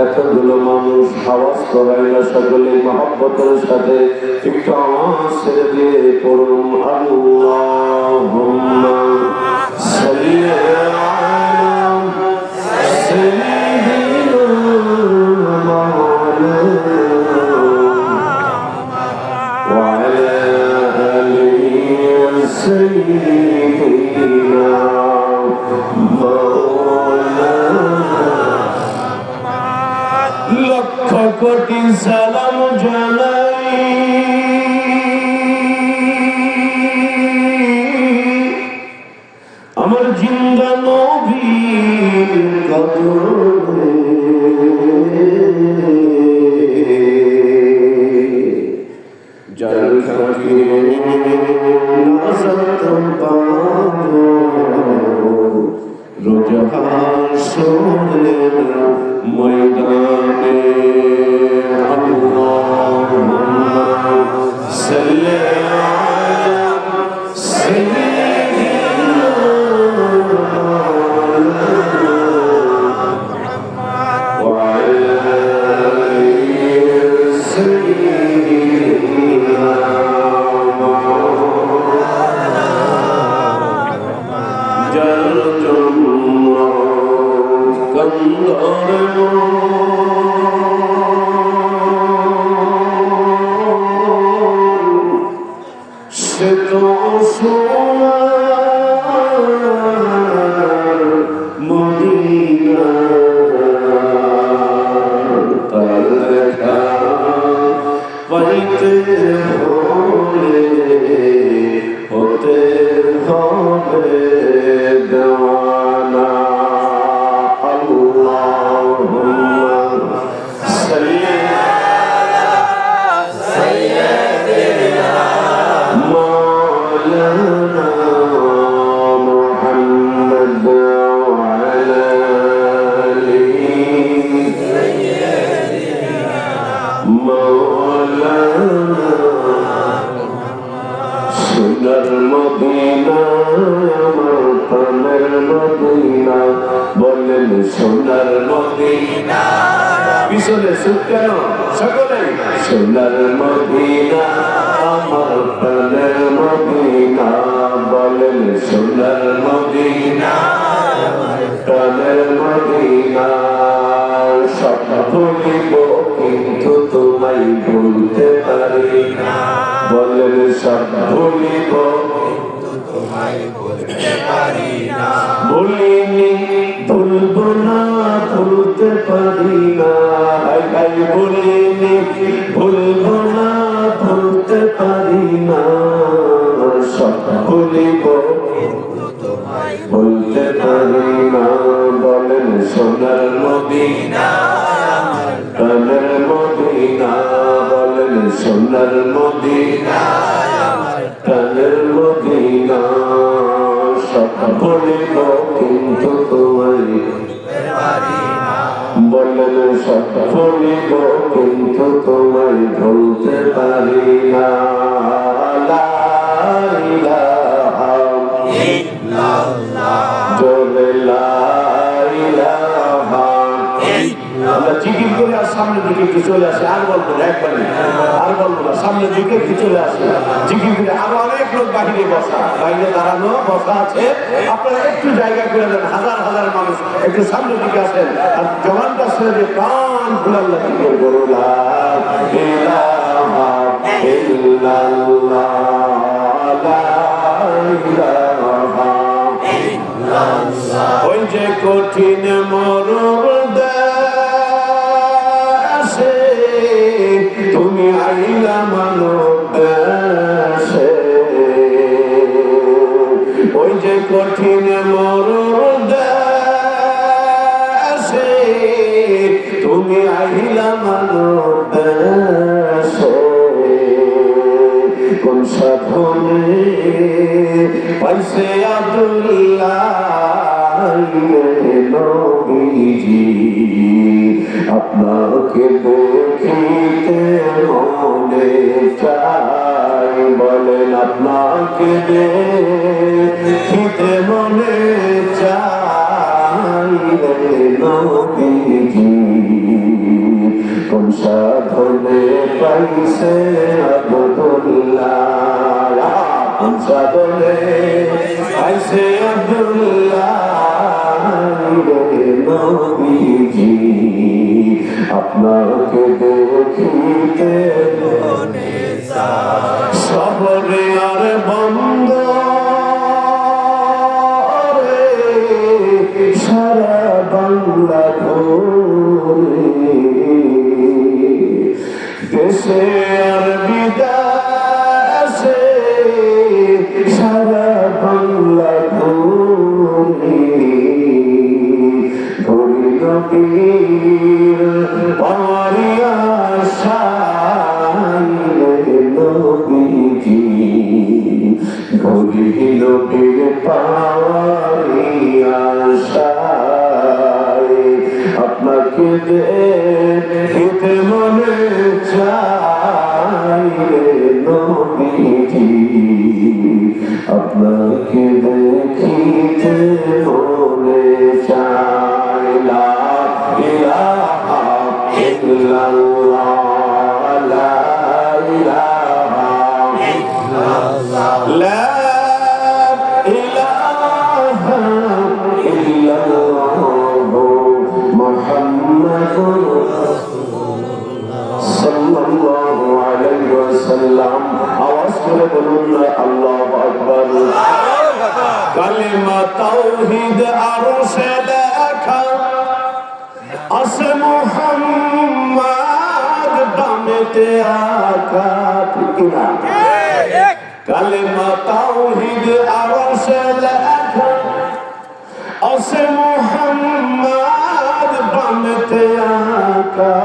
এতগুলো মানুষ আওয়াজ করাই না, সকলে মহব্বতের সাথে একটু আওয়াজ ছেড়ে দিয়ে পড়ুন আল্লাহুম্মা সাল্লি আলা সাইয়্যিদিনা মাওলানা ওয়া আলা আলি সাইয়্যিদিনা লক্ষ কোটি সালাম জানাই আমার জিন্দা নবীর কদমে, যার খাতিরে নাজাত পাবো রোজ হাসরের ময়দানে। আল্লাহুম্মা সাল্লি আলা সাইয়্যিদিনা ওয়া আলা আলি সাইয়্যিদিনা যার জন্য কন্দরে সে তো সোনার মদিনা, তার দেখা পাইতে হলে হতে হবে দেওয়ানা। আল্লাহুম্মা সাল্লি আলা সাইয়্যিদিনা মাওলানা মুহাম্মদ ওয়া আলা আলি সাইয়্যিদিনা মাওলানা। সোনার মদিনা আমার প্রাণের মদিনা, বলেন সোনার মদিনা। পিছনে সুখ কেন সকলে? সোনার মদিনা আমার প্রাণের মদিনা, বলেন সোনার মদিনা প্রাণের মদিনা। সব ভুলিব কিন্তু তোমায় ভুলতে পারি না, বলেন সব ভুলিব কিন্তু তোমায় ভুলতে পারি না। ভুলিনি ভুলব না ভুলতে পারি না, ভাই ভাই ভুলিনি ভুলব না ভুলতে পারি না। সব ভুলিব কিন্তু তোমায় ভুলতে পারি না, বলেন সোনার মদিনা প্রাণের মদিনা, বলেন সোনার মদিনা প্রাণের মদিনা। সব ভুলিব কিন্তু তোমায় বলেন সব ভুলিব কিন্তু তোমায় ভুলতে পারি না। লা ইলাহা ইল্লাল্লাহ, জোরে লা ইলাহা ইল্লাল্লাহ। আমরা জিকির করে আর সামনের দিকে একটু চলে আসি, আর বলবো না একবারে, আর বলবো না, সামনের দিকে একটু চলে আসি জিকির করে। আরো অনেক লোক বাহিরে বসা, বাইরে দাঁড়ানো বসা আছে, আপনারা একটু জায়গা করে দেন। হাজার হাজার মানুষ একটু সামনের দিকে আসেন আর জবানটা ছেড়ে প্রাণ খুলে আল্লাহ জিকির করুন। লা ইলাহা ইল্লাল্লাহ, লা ইলাহা ইল্লাল্লাহ। ওই যে কঠিন মরণ দেশে তুমি আইলা মানব দেশে, ওই যে কঠিন মরণ দেশে তুমি আইলা মানব দেশে। কোন সাধনে পাইছে আব্দুল্লাহ নবীজি, আপনাকে দেখিতে মনে চাই, বলেন আপনাকে দেখিতে মনে চাই রে নবীজি। কোন সাধনে পাইছে আব্দুল্লাহ, কোন সাধনে পাইছে আব্দুল্লাহ রে নবীজি। আপনাকে দেখিতে শহরে আর বন্ধ রে সারা বাংলা ঘুরে, দেশে আর বিদেশে সারা বাংলা ঘুরে, ঘুরি নবীর পাওয়ারি আশায় রে নবীজি। ঘুরি নবীর পাওয়ারি আশায়, আপনাকে দেখিতে মনে চাই রে নবীজি। আপনাকে দেখিতে মনে চাই। লা ইলাহা ইল্লাল্লাহ, লা ইলাহা ইল্লাল্লাহ, লা ইলাহা ইল্লাল্লাহ মুহাম্মাদুর রাসূলুল্লাহ সাল্লাল্লাহু আলাইহি ওয়াসাল্লাম। আওয়াজ করে বলুন না আল্লাহু আকবার। কালিমা তাওহীদ আরশে লেখা আছে মুহাম্মদ বামেতে আকা, ঠিক না? কালিমা তাওহীদ আরশে লেখা আছে মুহাম্মদ বামেতে আকা।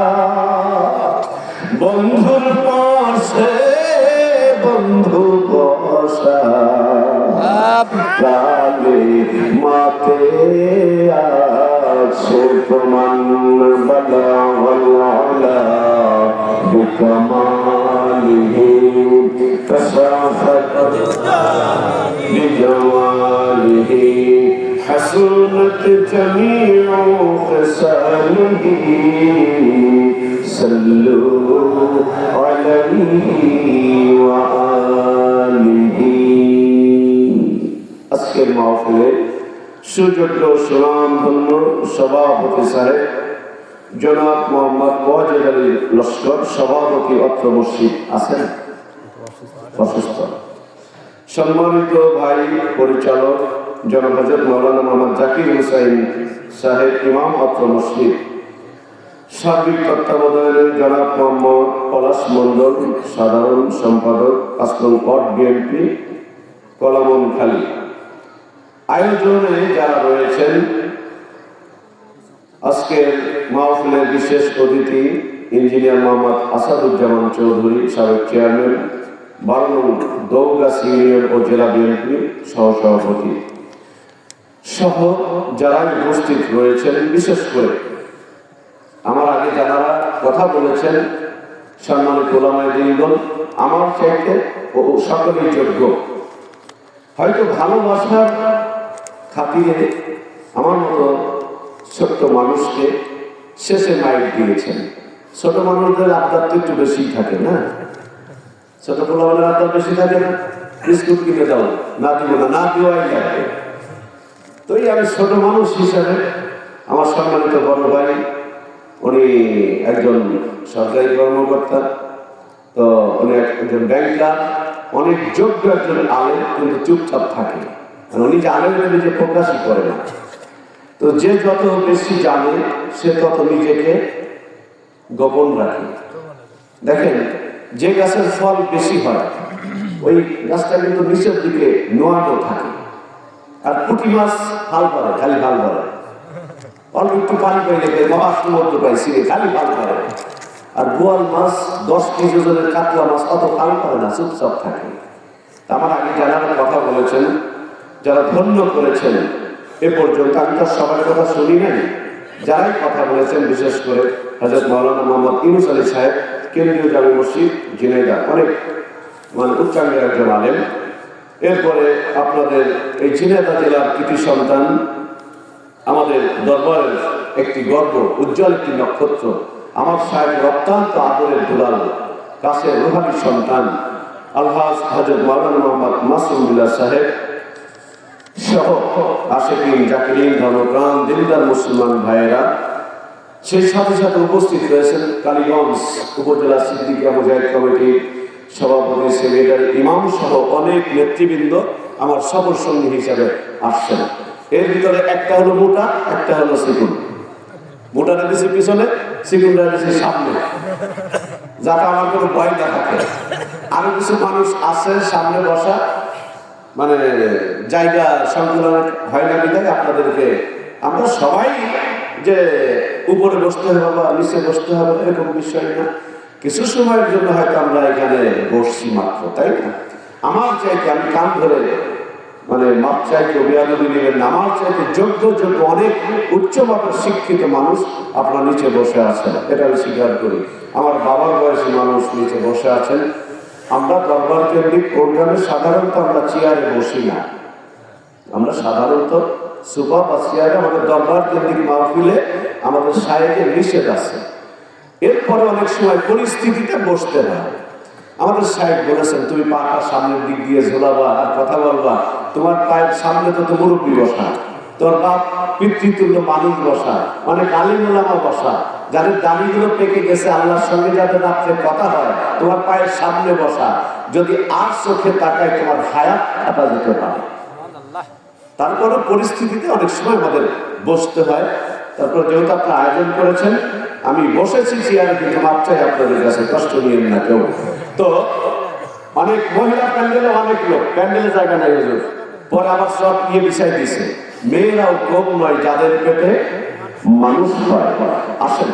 বন্ধুর পাশে বন্ধু বসা, কালে মাতে আছে প্রমাণ। বলা ওয়ালা বিকামালিহি কাশাফাত বিজমালিহি حسنت جميع خصاله صلوا عليه وآله। আজকের মাহফিলে সুযোগ্য সুনামধন্য সভাপতি সাহেব জনাব মোহাম্মদ ওয়াজেদ আলী লস্কর, সভাপতি অত্র মসজিদ আছেন, অসুস্থ। সম্মানিত ভাই পরিচালক জনাব হযরত মাওলানা মোহাম্মদ জাকির হুসাইন সাহেব, ইমাম অত্র মসজিদ। সার্বিক তত্ত্বাবধানে জনাব মোহাম্মদ পলাশ মণ্ডল, সাধারণ সম্পাদক ৫ নং ওয়ার্ড বিএনপি কলামনখালী। আয়োজনে যারা রয়েছেন, আজকের মাহফিলের বিশেষ অতিথি ইঞ্জিনিয়ার মোহাম্মদ আসাদুজ্জামান চৌধুরী, সাবেক চেয়ারম্যান ১২ নং দৌগাছি ইউনিয়ন ও জেলা বিএনপি সহসভাপতি সহ যারা উপস্থিত রয়েছেন, বিশেষ করে আমার আগে যারা কথা বলেছেন সম্মানিত ওলামায়ে দ্বীনগণ, আমার চাইতে সকলেই যোগ্য। হয়তো ভালোবাসার খাতিরে আমার মতো ছোট্ট মানুষকে শেষে মাইক দিয়েছেন। ছোট মানুষদের আবদার তো একটু বেশি থাকে না, ছোট পোলাপানের আবদার বেশি থাকে না। বিস্কুট কিনে দাও, না দিব না, না দেওয়াই লাগবে। তো আমি ছোট মানুষ হিসাবে আমার সম্মানিত বড় ভাই, উনি একজন সরকারি কর্মকর্তা, তো উনি একজন ব্যাংকার, অনেক যোগ্য একজন আলেম, কিন্তু চুপচাপ থাকে। উনি যে আলেমের নিজে প্রকাশই করে না। তো যে যত বেশি জানে সে তত নিজেকে গোপন রাখে। দেখেন, যে গাছের ফল বেশি হয় ওই গাছটা কিন্তু নিচের দিকে নোয়ানো থাকে। আর পুঁটি মাছ হাল পারে, খালি হাল পারে, অল্প একটু পানি পাইলে মহা সমুদ্র পাইছি খালি হাল পারে। আর বোয়াল মাছ 10 কেজি ওজনের কাতলা মাছ অত হাল পারে না, চুপচাপ থাকে। আমার আগে যারা কথা বলেছেন, যারা ধন্য করেছেন এ পর্যন্ত, আমি তো সবার কথা শুনি নাই, যারাই কথা বলেছেন, বিশেষ করে হযরত মাওলানা মোহাম্মদ ইউনূস আলী সাহেব, কেন্দ্রীয় জামে মসজিদ ঝিনাইদহ, অনেক উচ্চাঙ্গের একজন আলেম। এরপরে আপনাদের এই ঝিনাইদহ জেলার কৃতি সন্তান, আমাদের দরবারের একটি গর্ব, উজ্জ্বল একটি নক্ষত্র, আমার সাহেবের অত্যন্ত আদরের দুলাল, কাছের রুহানি সন্তান আলহাজ হযরত মাওলানা মোহাম্মদ মাসুম বিল্লাহ সাহেব সহ আশিকিন, জাকিরিন, ধর্মপ্রাণ, দিনদার মুসলমান ভাইয়েরা, সেই সাথে সাথে উপস্থিত রয়েছেন কালীগঞ্জ উপজেলা সিদ্দিকিয়া মুজাহিদ কমিটির সভাপতি, সেক্রেটারি, ইমাম সহ অনেক নেতৃবৃন্দ আমার সফর সঙ্গী হিসাবে আসছেন। এর ভিতরে একটা হলো মোটা, একটা হলো সিকুন। মোটাটা দিচ্ছে পিছনে, সিকুনটা দিচ্ছে সামনে, যাতে আমার কোনো ভয় না থাকে। আরো কিছু মানুষ আছে সামনে বসা, মানে জায়গা সংকুলন হয় না বিধায় আপনাদেরকে, আমরা সবাই যে উপরে বসতে হবে বা নিচে বসতে হবে এরকম বিষয় না, কিছু সময়ের জন্য হয়তো আমরা এখানে বসছি মাত্র, তাই না? আমার চাইতে, আমি কান ধরে মাপ চাইতে অভিয়াদবি নেবেন না, আমার চাইতে যোগ্য অনেক উচ্চমাত্রার শিক্ষিত মানুষ আপনার নিচে বসে আছেন, এটা আমি স্বীকার করি। আমার বাবার বয়সী মানুষ নিচে বসে আছেন। আমরা দরবার কেন্দ্রিক প্রোগ্রামে সাধারণত আমরা চেয়ারে বসি না, আমরা সাধারণত সোফা বা চেয়ারে, আমাদের দরবার কেন্দ্রিক মাহফিলে আমাদের সাহেবের নিষেধ আছে। এরপরে অনেক সময় পরিস্থিতিতে বসতে হয়। আমাদের সাহেব বলেছেন, তুমি পাটা সামনের দিক দিয়ে ঝোলাবা আর কথা বলবা, তোমার পায়ের সামনে তো মুরব্বী বসা, তোর বাপ পিতৃতুল্য মানুষ বসা, অনেক আলিম ওলামা বসা, যাদের দাড়িগুলো পেকে গেছে, আল্লাহর সঙ্গে যাদের রাত্রে কথা হয়, তোমার পায়ের সামনে বসা, যদি আর চোখে তাকায় তোমার হায়াত কাটা যেতে পারে। তারপরে পরিস্থিতিতে অনেক সময় আমাদের বসতে হয়। তারপর যেহেতু আপনারা আয়োজন করেছেন, আমি বসেছি চেয়ারে, কিন্তু মাপ চাই আপনাদের কাছে, কষ্ট নিয়েন না কেউ। তো অনেক মহিলা প্যান্ডেলে, অনেক লোক প্যান্ডেলে জায়গা নাই হুজুর, পরে আবার সব নিয়ে বিছাই দিছে। মেয়েরাও কম নয়, যাদের পেটে মানুষ হয় আসেন।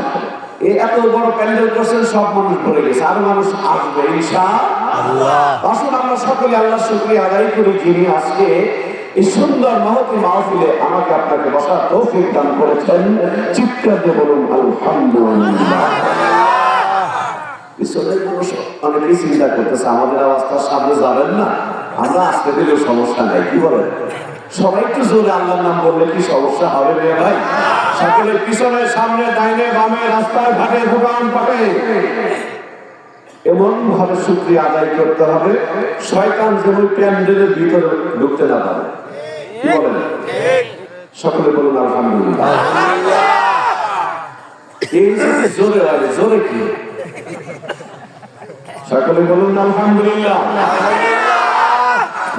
এই এত বড় প্যান্ডেল করছেন, সব মানুষ ভরে গেছে, আরো মানুষ আসবে ইনশাআল্লাহ। আসুন আমরা সকলে আল্লাহ শুকরিয়া আদায় করি, যিনি আজকে এই সুন্দর মহতি মাহফিলে আমাকে আপনাকে বসার তৌফিক দান করেছেন। চিৎকার দিয়ে বলুন আলহামদুলিল্লাহ। অনেকেই চিন্তা করতেছে আমাদের আওয়াজটা সামনে যাবেন না, আমরা আসতে দিলেও সমস্যা নাই, কি বলেন? সবাই একটু জোরে আল্লাহর নাম বললে কি সমস্যা হবে রে ভাই? সকলে পিছনে, সামনে, ডাইনে, বামে, রাস্তায় ঘাটে, দোকান পাটে এমন ভাবে শুকরিয়া আদায় করতে হবে, শয়তান যেন প্যান্ডেলের ভিতরে ঢুকতে না পারে, কি বলেন? সকলে বলুন আলহামদুলিল্লাহ। এই যে জোরে হয়, জোরে কি? সকলে বলুন আলহামদুলিল্লাহ।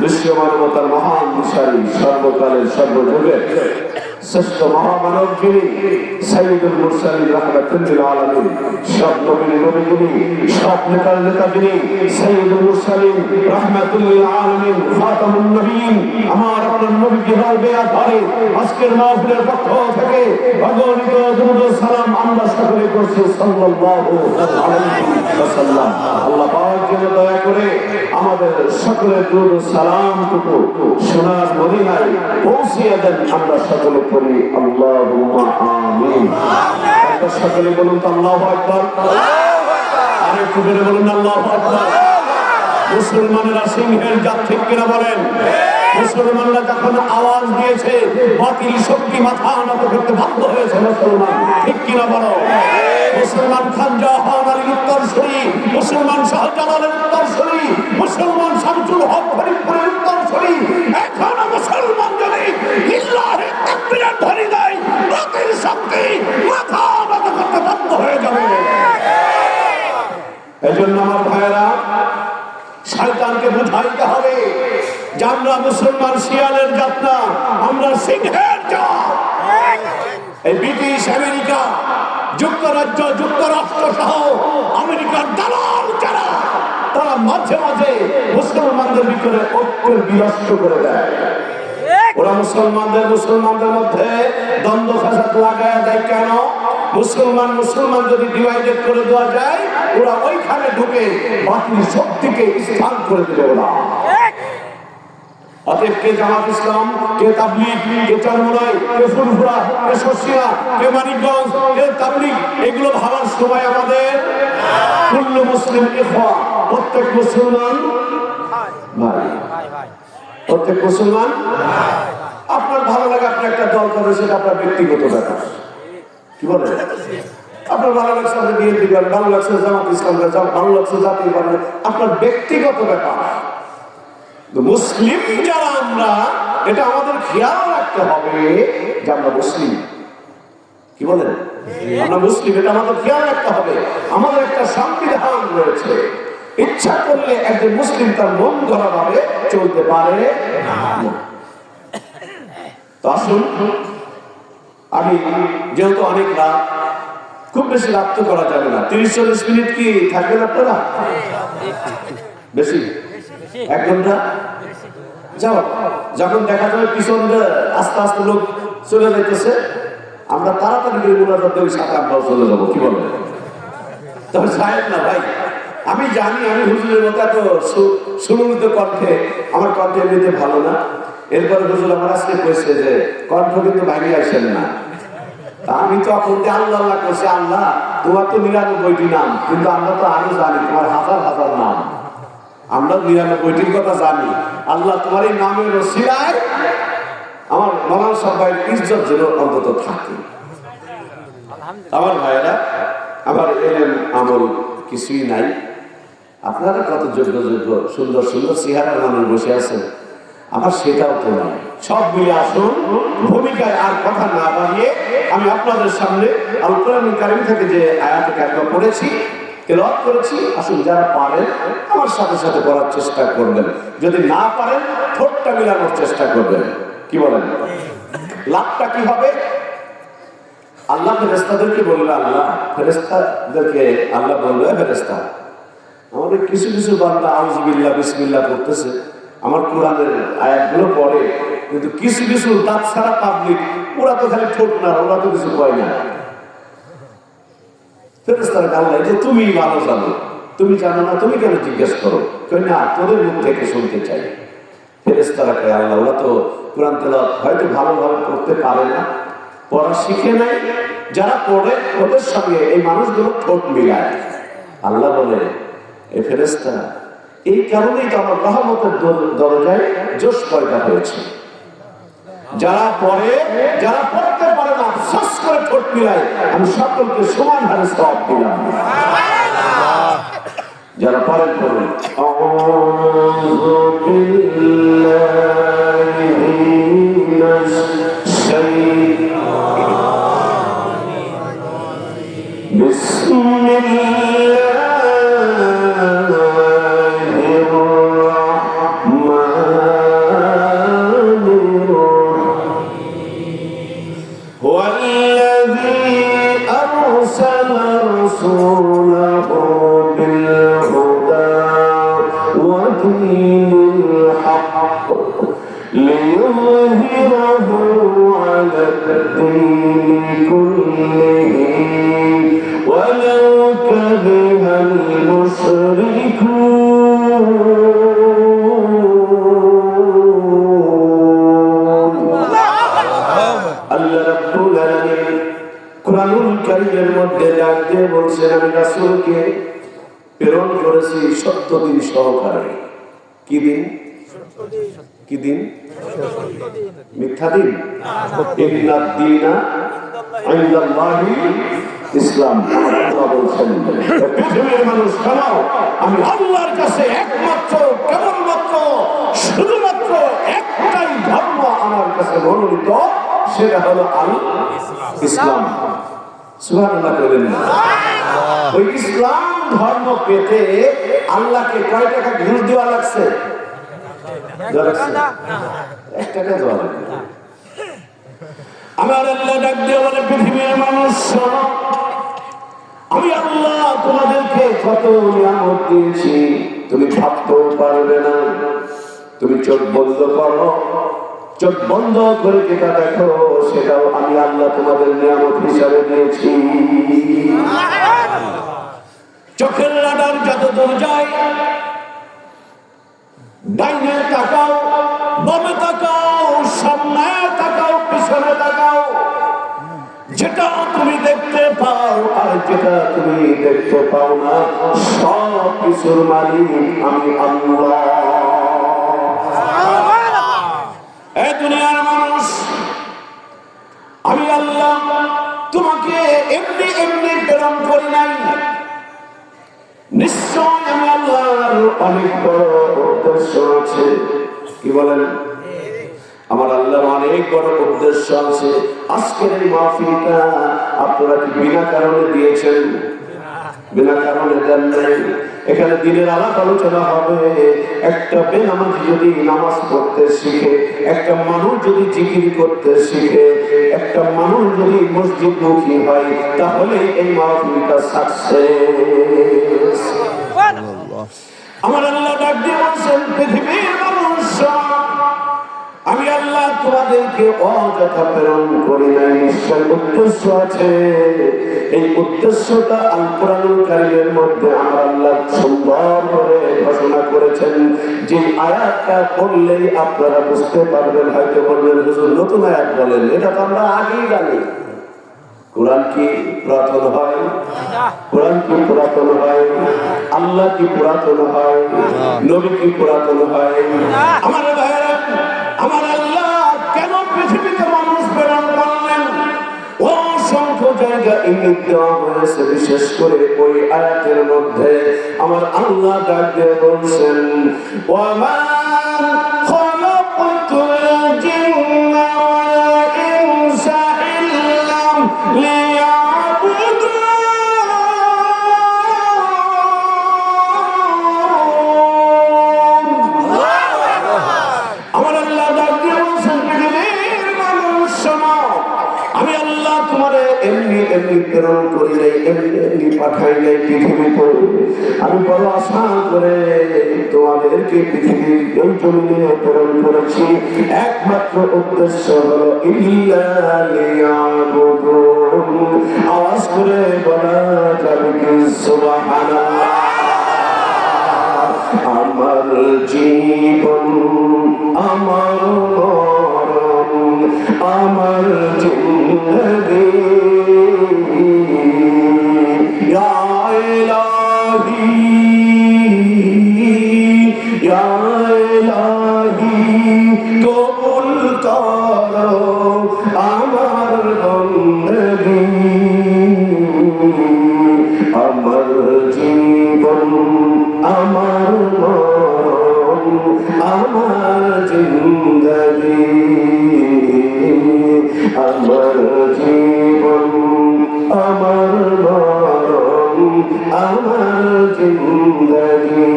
বিশ্ব মানবতার মহান বিচারী, সর্বকালের সর্বযুগের শ্রেষ্ঠ মহামানব যিনি, সাইয়্যিদুল মুরসালিন রাহমাতুল লিল আলামিন, সব নবীর নবী যিনি, সব নেতার নেতা যিনি, সাইয়্যিদুল মুরসালিন রাহমাতুল লিল আলামিন, খাতামুন নবীন, আমার আপনার নবীকে বেয়াত ধরে আজকের মাহফিলের পক্ষ থেকে অগণিত দুরূদ ও সালাম আমরা সকলে করছি সাল্লাল্লাহু আলাইহি ওয়াসাল্লাম। আল্লাহ পাক যেন দয়া করে আমাদের সকলের দুরূদ ও সালামটুকু সোনার মদিনায় পৌঁছিয়ে দেন, আমরা সকলে করি আল্লাহুম্মা আমিন। একটা সকলে বলুন তো আল্লাহু আকবার, আরেকটু জোরে বলুন আল্লাহু আকবার। মুসলমানেরা সিংহের জাত, ঠিক কিনা বলেন? মুসলমানরা যখন আওয়াজ দিয়েছে, বাতিল শক্তি মাথা নত করতে বাধ্য হয়েছে মুসলমান, ঠিক কিনা বলো? মুসলমান খান জাহান আলীর উত্তরসূরি, মুসলমান শাহজালালের উত্তরসূরি, মুসলমান শামসুল হক ফরিদপুরের উত্তরসূরি, এখনো মুসলমান যদি লিল্লাহি তাকবীরের ধ্বনি দেয়, বাতিল শক্তি মাথা নত করতে বাধ্য হয়ে যাবে। এজন্য আমার ভাইয়েরা, শয়তানকে বুঝাইতে হবে যে আমরা মুসলমান শিয়ালের জাত না, আমরা সিংহের জাত। এই ব্রিটিশ, আমেরিকা, যুক্তরাজ্য, যুক্তরাষ্ট্র সহ আমেরিকার দালাল যারা, তারা মাঝে মাঝে মুসলমানদের ভিতরে ঐক্যের বিনষ্ট করে দেয়। ওরা মুসলমানদের মধ্যে দ্বন্দ্ব ফাসাদ লাগায় দেয়। কেন? মুসলমান যদি ডিভাইডেড করে দেওয়া যায়, ওরা ওইখানে ঢুকে বাতিল শক্তিকে স্থান করে দেবে। ওরা অতএব কে জামাত ইসলাম, কে তাবলীগ, কে চরমোনাই, কে ফুলফুরা, কে শর্ষিয়া, কে মানিকগঞ্জ, কে তাবলীগ, এগুলো ভাবার সময় আমাদের। কুল্লু মুসলিম ইখওয়া, প্রত্যেক মুসলমান ভাই, প্রত্যেক মুসলমান। আপনার ভালো লাগে আপনি একটা দল করেন, সেটা আপনার ব্যক্তিগত ব্যাপার। কি বলেন? আপনার ভালো লাগছে আপনি বিএনপি করেন, ভালো লাগছে জামাত ইসলাম করেন, ভালো লাগছে জাতীয় করেন, আপনার ব্যক্তিগত ব্যাপার। মুসলিম যারা আমরা, এটা আমাদের খেয়াল রাখতে হবে যে আমরা মুসলিম। কি বলেন? আমরা মুসলিম, এটা আমাদের খেয়াল রাখতে হবে। আমাদের একটা সংবিধান রয়েছে, ইচ্ছা করলে একজন মুসলিম তার মন গড়া ভাবে চলতে পারে না। তো আসুন, আমি যেহেতু অনেক রাত, খুব বেশি রাত তো করা যাবে না, 30-40 মিনিট কি থাকবেন আপনারা? বেশি? 1 ঘন্টা? যাও, যখন দেখা যাবে পিছন আস্তে আস্তে লোক চলে যাইতেছে, আমরা তাড়াতাড়ি করে মোনাজাত দিয়ে সাথে আমরাও চলে যাবো। কি বলেন? তবে সাহেব না ভাই, আমি জানি আমি হুজুরের মতো এত সুললিত কণ্ঠে, আমার কণ্ঠে এমনিতে ভালো না। এরপরে হুজুর আমার আজকে কইছে যে কণ্ঠ কিন্তু ভাঙিয়ে আসেন না। আমি তো এখন আল্লাহ আল্লাহ করছি, আল্লাহ তোমার তো 99টি নাম, কিন্তু আমরা তো আরো জানি তোমার হাজার হাজার নাম। আমরা 99টির কথা জানি। আল্লাহ তোমার এই নামের ওসিলায় আমার মামার সবাই ইজ্জত যেন অন্তত থাকে। আমার ভাইয়েরা, আমার এলেম আমল কিছুই নাই। আপনারা কত যোগ্য যোগ্য সুন্দর সুন্দর চেহারার মানুষ বসে আছেন, আমার সেটাও তো নয়। সব মিলে আসুন, ভূমিকায় আর কথা না বাড়িয়ে আমি আপনাদের সামনে আল কোরআনুল কারীম থেকে যে আয়াতে কারিমা পড়েছি, তেলাওয়াত করেছি, আসুন যারা পারেন আমার সাথে সাথে পড়ার চেষ্টা করবেন, যদি না পারেন ঠোঁটটা মিলানোর চেষ্টা করবেন। কি বলেন? লাভটা কি হবে? আল্লাহ ফেরেশতাদেরকে বলবে, আল্লাহ ফেরেশতাদেরকে আল্লাহ বলবে, ফেরেশতা আমাদের কিছু কিছু বান্দা আউযুবিল্লাহ বিসমিল্লাহ করতেছে, আমার কোরআনের আয়াতগুলো পড়ে, কিন্তু কিছু কিছু দাঁত ছাড়া পাবলিক, ওরা তো খালি ঠোঁট না, ওরা তো কিছু কয় না। ফেরেশতারা আল্লাহ, এটা তুমি ভালো জানো, তুমি জানো না, তুমি কেন জিজ্ঞেস করো? কই না, তোদের মুখ থেকে শুনতে চাই। ফেরেশতারা কয়, আল্লাহ ওরা তো কোরআন তেলাওয়াত হয়তো ভালোভাবে করতে পারে না, পড়া শিখে নাই, যারা পড়ে ওদের সঙ্গে এই মানুষগুলো ঠোঁট মিলায়। আল্লাহ বলে, এই ফেরেশতারা এই কারণেই তো আমার রহমতের দরজায় জোশ পয়দা হয়েছে। যারা পড়ে, যারা পড়তে পারে না, আফসোস করে ঠোঁট মিলায়, আমি সকলকে সমান হারে সওয়াব দিলাম। যারা পড়েন পড়ুন। আউযু বিল্লাহি মিনাশ শাইতানির রাজিম। বিসমিল্লাহির রাহমানির রাহিম। হুয়াল্লাযী আরসালা রাসূলাহু ليظهره على الدين كله ولو كره المشركون। আল্লাহ রাব্বুল আলামিন কুরআনুল কারীমের মধ্যে ডাক দিয়ে বলছেন, আমি রাসূলকে প্রেরণ করেছি সত্য দিন সহকারে। কি দিন? কি দিন? মিথ্যা দিন? ইন্নাদ দীনা ইনদাল্লাহি ইসলাম। আল্লাহ বলছেন, পৃথিবীর মানুষ শোনো, আমি আল্লাহর কাছে একমাত্র, কেবলমাত্র, শুধুমাত্র একটাই ধর্ম আমার কাছে মনোনীত, সেটা হলো আল ইসলাম। সুবহানাল্লাহ বলেন না? ওই ইসলাম ধর্ম পেতে আল্লাহকে কয় টাকা ঘুষ দেওয়া লাগছে? 1 টাকা দেওয়া লাগবে। আমার আল্লাহ ডাক দিয়ে বলে, পৃথিবীর মানুষ শোনো, আমি আল্লাহ তোমাদেরকে কত নিয়ামত দিয়েছি তুমি ভাবতেও পারবে না। তুমি চোখ বন্ধ করো, চোখ বন্ধ করে যেটা দেখো, সেটাও আমি আল্লাহ তোমাদের নিয়ামত হিসাবে দিয়েছি। চোখের লাগার যত দূর যায়, ডাইনে তাকাও, বামে সামনে তাকাও, পিছনে তাকাও, যেটা তুমি দেখতে পাও আর যেটা তুমি দেখতে পাও না, সব কিছুর মালিক আমি আল্লাহ। এই দুনিয়ার মানুষ, আমি আল্লাহ তোমাকে এমনি এমনি প্রেরণ করি নাই। নিশ্চয় আমি আল্লাহর অনেক বড় উদ্দেশ্য আছে। কি বলেন? আমার আল্লাহর অনেক বড় উদ্দেশ্য আছে। আজকের এই মাহফিলটা আপনারা কি বিনা কারণে দিয়েছেন? বিনা কারণে দেন নাই। এখানে দিনের আলাপ আলোচনা হবে। একটা বেনামাজি যদি নামাজ পড়তে শিখে, একটা মানুষ যদি জিকির করতে শিখে, একটা মানুষ যদি মসজিদমুখী হয়, তাহলে এই মাহফিলটা সাকসেস। আমার আল্লাহ ডাক দিয়ে বলছেন, পৃথিবীর মানুষ, আমি আল্লাহ তোমাদেরকে অযথা প্রেরণ করি নাই, নিশ্চয় উদ্দেশ্য আছে। এই উদ্দেশ্যটা আল কোরআনুল কারীমের মধ্যে আমার আল্লাহ সুন্দর করে ঘোষণা করেছেন। যে আয়াতটা পড়লেই আপনারা বুঝতে পারবেন। হয়তো বলবেন, হুজুর নতুন আয়াত বলেন, এটা তো আমরা আগেই জানি। কোরআন কি পুরাতন হয়? কোরআন কি পুরাতন হয়? আল্লাহ কি পুরাতন হয়? নবী কি পুরাতন হয়? আমার ভাইরা, আমার আল্লাহ কেন পৃথিবীতে মানুষ প্রেরণ করলেন? অসংখ্য জায়গা ইঙ্গিত দেওয়া হয়েছে, বিশেষ করে ওই আয়াতের মধ্যে আমার আল্লাহ ডাক দিয়ে বলছেন, ওয়ামা খালাকাতুল জিন্না ওয়াল ইনসা ইল্লা লিয়াবুদুন। আমার আল্লাহ ডাক দিয়ে বলছেন, পৃথিবীর মানুষ শোনো, আমি আল্লাহ তোমারে এমনি এমনি প্রেরণ করি নাই, এমনি এমনি পাঠাই নাই পৃথিবীতে। আমি বড় আশা করে তোমাদেরকে পৃথিবীর এই জমিনে প্রেরণ করেছি। একমাত্র উদ্দেশ্য হলো ইল্লা লিয়াবুদুন। আওয়াজ করে বলা যাবে কি সুবহানাল্লাহ। আমার জীবন, আমার মরণ, আমার জিন্দগি, ইয়া ইলাহি, ইয়া ইলাহি, কবুল করো আমার বন্দগি। আমার জীবন, আমার মরণ, আমার জিন্দগি, আমার জীবন, আমার মরণ, আমার জিন্দগি।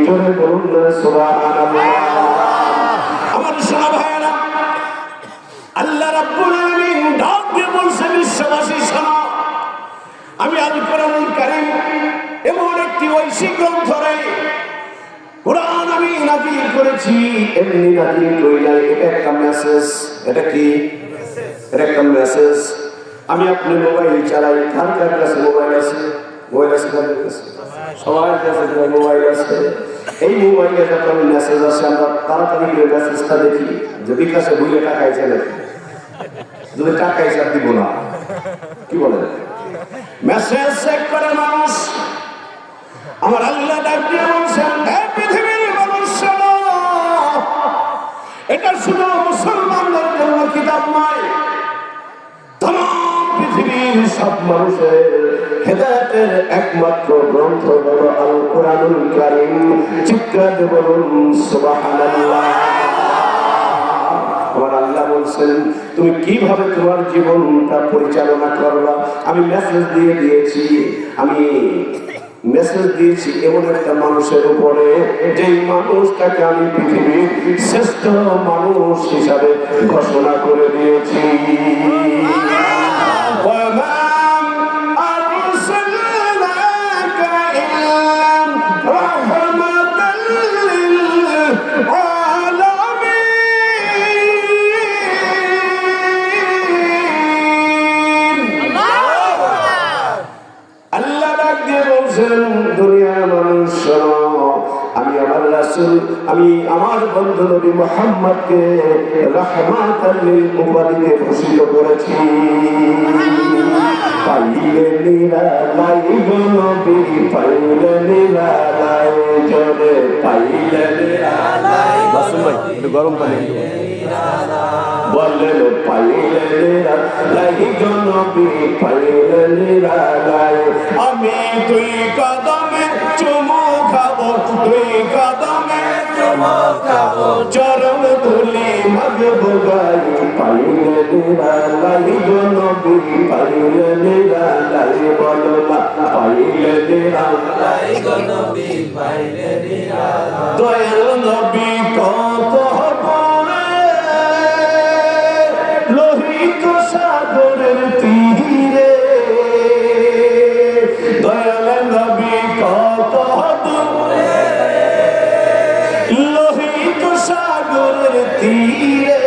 জোরে বলুন না সুবহানাল্লাহ। আমার সোনা ভাইয়েরা, আল্লাহ রাব্বুল আলামিন ডাক দিয়ে বলছে, বিশ্ববাসী শোনো, আমি আল কোরআনুল কারীম এমন একটি ঐশী গ্রন্থ রে, কোরআন আমি নাযিল করেছি। এমনি নাযিল করি নাই, এটা একটা মেসেজ। এটা কি? এটা একটা মেসেজ। আমি আপনি মোবাইল চালাই, কার কার কাছে মোবাইল আছে? মোবাইল আছে কার কাছে? সবার কাছে মোবাইল আছে। এই মোবাইলে যখন মেসেজ আসে, আমরা তাড়াতাড়ি করে মেসেজটা দেখি যে বিকাশে ভুলে টাকা আইছে নাকি। যদি টাকা আইছে আর দিব না, কি বলেন? মেসেজ চেক করে মানুষ। আমার আল্লাহ ডাক দিয়ে বলছেন, হে পৃথিবীর মানুষ শোনো, এটা শুধু মুসলমানদের জন্য কিতাব নয়, তমাম পৃথিবীর সব মানুষের হেদায়েতের একমাত্র গ্রন্থ হলো আল কোরআনুল কারীম। চিৎকার দিয়ে বলুন সুবহানাল্লাহ। আমার আল্লাহ বলছেন, তুমি কিভাবে তোমার জীবনটা পরিচালনা করবা আমি মেসেজ দিয়ে দিয়েছি। আমি মেসেজ দিয়েছি এমন একটা মানুষের উপরে, যেই মানুষটাকে আমি পৃথিবীর শ্রেষ্ঠ মানুষ হিসাবে ঘোষণা করে দিয়েছি। দুনিয়ার মানুষ, আমি আমার রাসূল, আমি আমার বন্ধু নবী মুহাম্মদকে রাহমাতাল লিল উম্মাতিতে ভূষিত করেছি। পাইলে নিরালাই গো নবী, পাইলে নিরালাই জোরে, পাইলে নিরালাই। মাসুম ভাই একটু গরম পানি বললেন পাইলে নিরালাই গো নবী, পাইলে নিরালাই। আমি দুই কদমে চুমু খাবো, দুই কদমে চুমু খাবো, চরণ ধুলি মাগবো গাই। পাইলে নিরালাই গো নবী, পাইলে নিরালাই। বলো না পাইলে নিরালাই গো নবী, পাইলে নিরালাই। দয়াল নবী কত লোহিত সাগরের তীরে, দয়াল নবী কত দূরে, লোহিত সাগরের তীরে।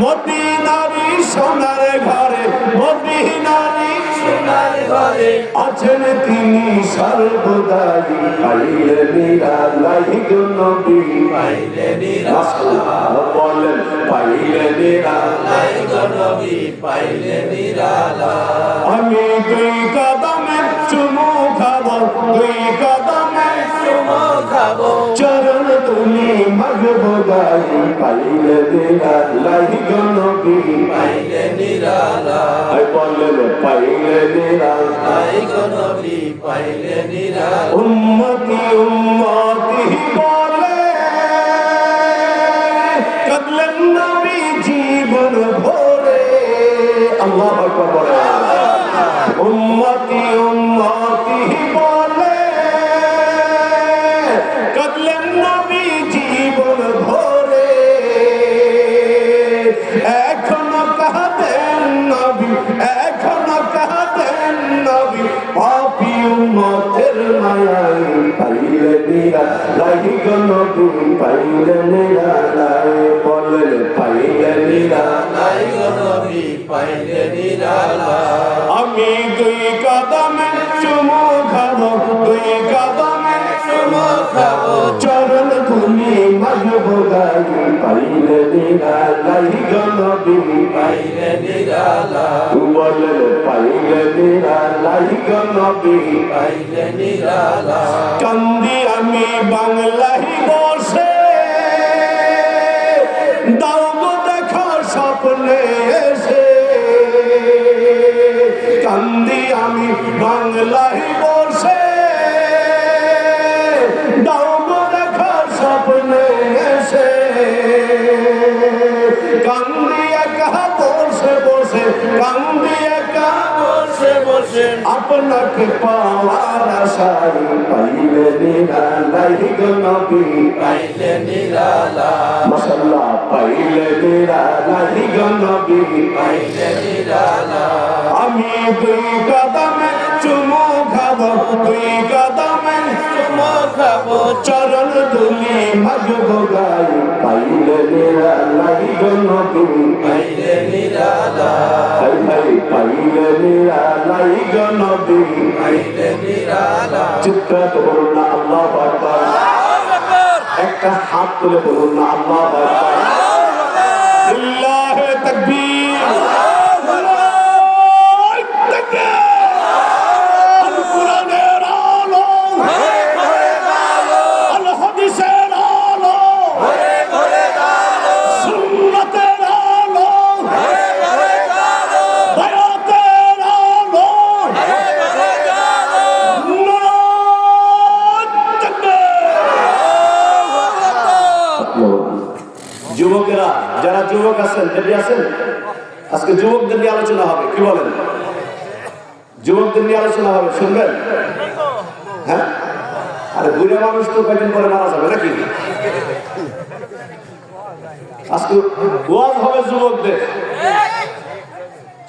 মদিনারি সোনার ঘরে, মদিনারি সোনার ঘরে আছেন তিনি সর্বদাই। পাইলে নিরালাই গো নবী, পাইলে নিরালাই। বলেন পাইলে নিরালাই গো নবী, পাইলে নিরালাই। আমি দুই কদমে চুমু খাবো, দুই কদমে চুমু খাবো, চরণ তুমি মাগবো গাই। পাইলে নিরালাই গো নবী, পাইলে নিরালাই। বলেন পাইলে নিরালাই গো নবী, পাইলে নিরালাই। উম্মতি উম্মতি বলে কাঁদলেন নবী জীবন ভরে। আল্লাহু আকবার বলে। উম্মতি উম্মতি বলে কাঁদলেন নবী জীবন ভরে। এখনো কাঁদেন নবী, এখনো কাঁদেন নবী, পাপী উম্মতের মায়ায়। পাইলে নিরালাই গো নবী, পাইলে নিরালাই। বলেন পাইলে নিরালাই গো নবী, পাইলে নিরালাই। আমি দুই কদমে চুমু খাবো, দুই কদমে চুমু খাবো, চরণ ধুলি মাগবো গাই। পাইলে নিরালাই গো নবী, পাইলে নিরালাই। বলেন পাইলে নিরালাই গো নবী, পাইলে নিরালাই। কান্দি আমি বাংলায় বসে, দাও গো দেখো স্বপ্নে এসে। কান্দি আমি বাংলায় বসে, দাও গো দেখো স্বপ্নে এসে। কান্দি একা বসে বসে, কান্দি একা বসে বসে, আপনাকে পাওয়ার আশায়। পাইলে নিরালাই গো নবী, পাইলে নিরালাই। মাশাআল্লাহ পাইলে নিরালাই গো নবী, পাইলে নিরালাই। আমি দুই কদমে চুমু খাবো, দুই কদমে চুমু খাবো, চরণ ধুলি মাগবো গাই। পাইলে নিরালাই গো নবী, পাইলে নিরালাই। ভাই পাইলে নিরালাই গো নবী, পাইলে নিরালাই। চিৎকার বলুন না আল্লাহু আকবার। একটা হাত তুলে বলুন না আল্লাহু আকবার। লিল্লাহি তাকবীর। যুবকেরা যারা যুবক আছেন, রেডি আছেন? আজকে যুবকদের নিয়ে আলোচনা হবে, কি বলেন? যুবকদের নিয়ে আলোচনা হবে, শুনবেন? হ্যাঁ, আরে বুড়া মানুষ তো কয়েকদিন পরে মারা যাবে নাকি? আজকে ওয়াজ হবে যুবকদের,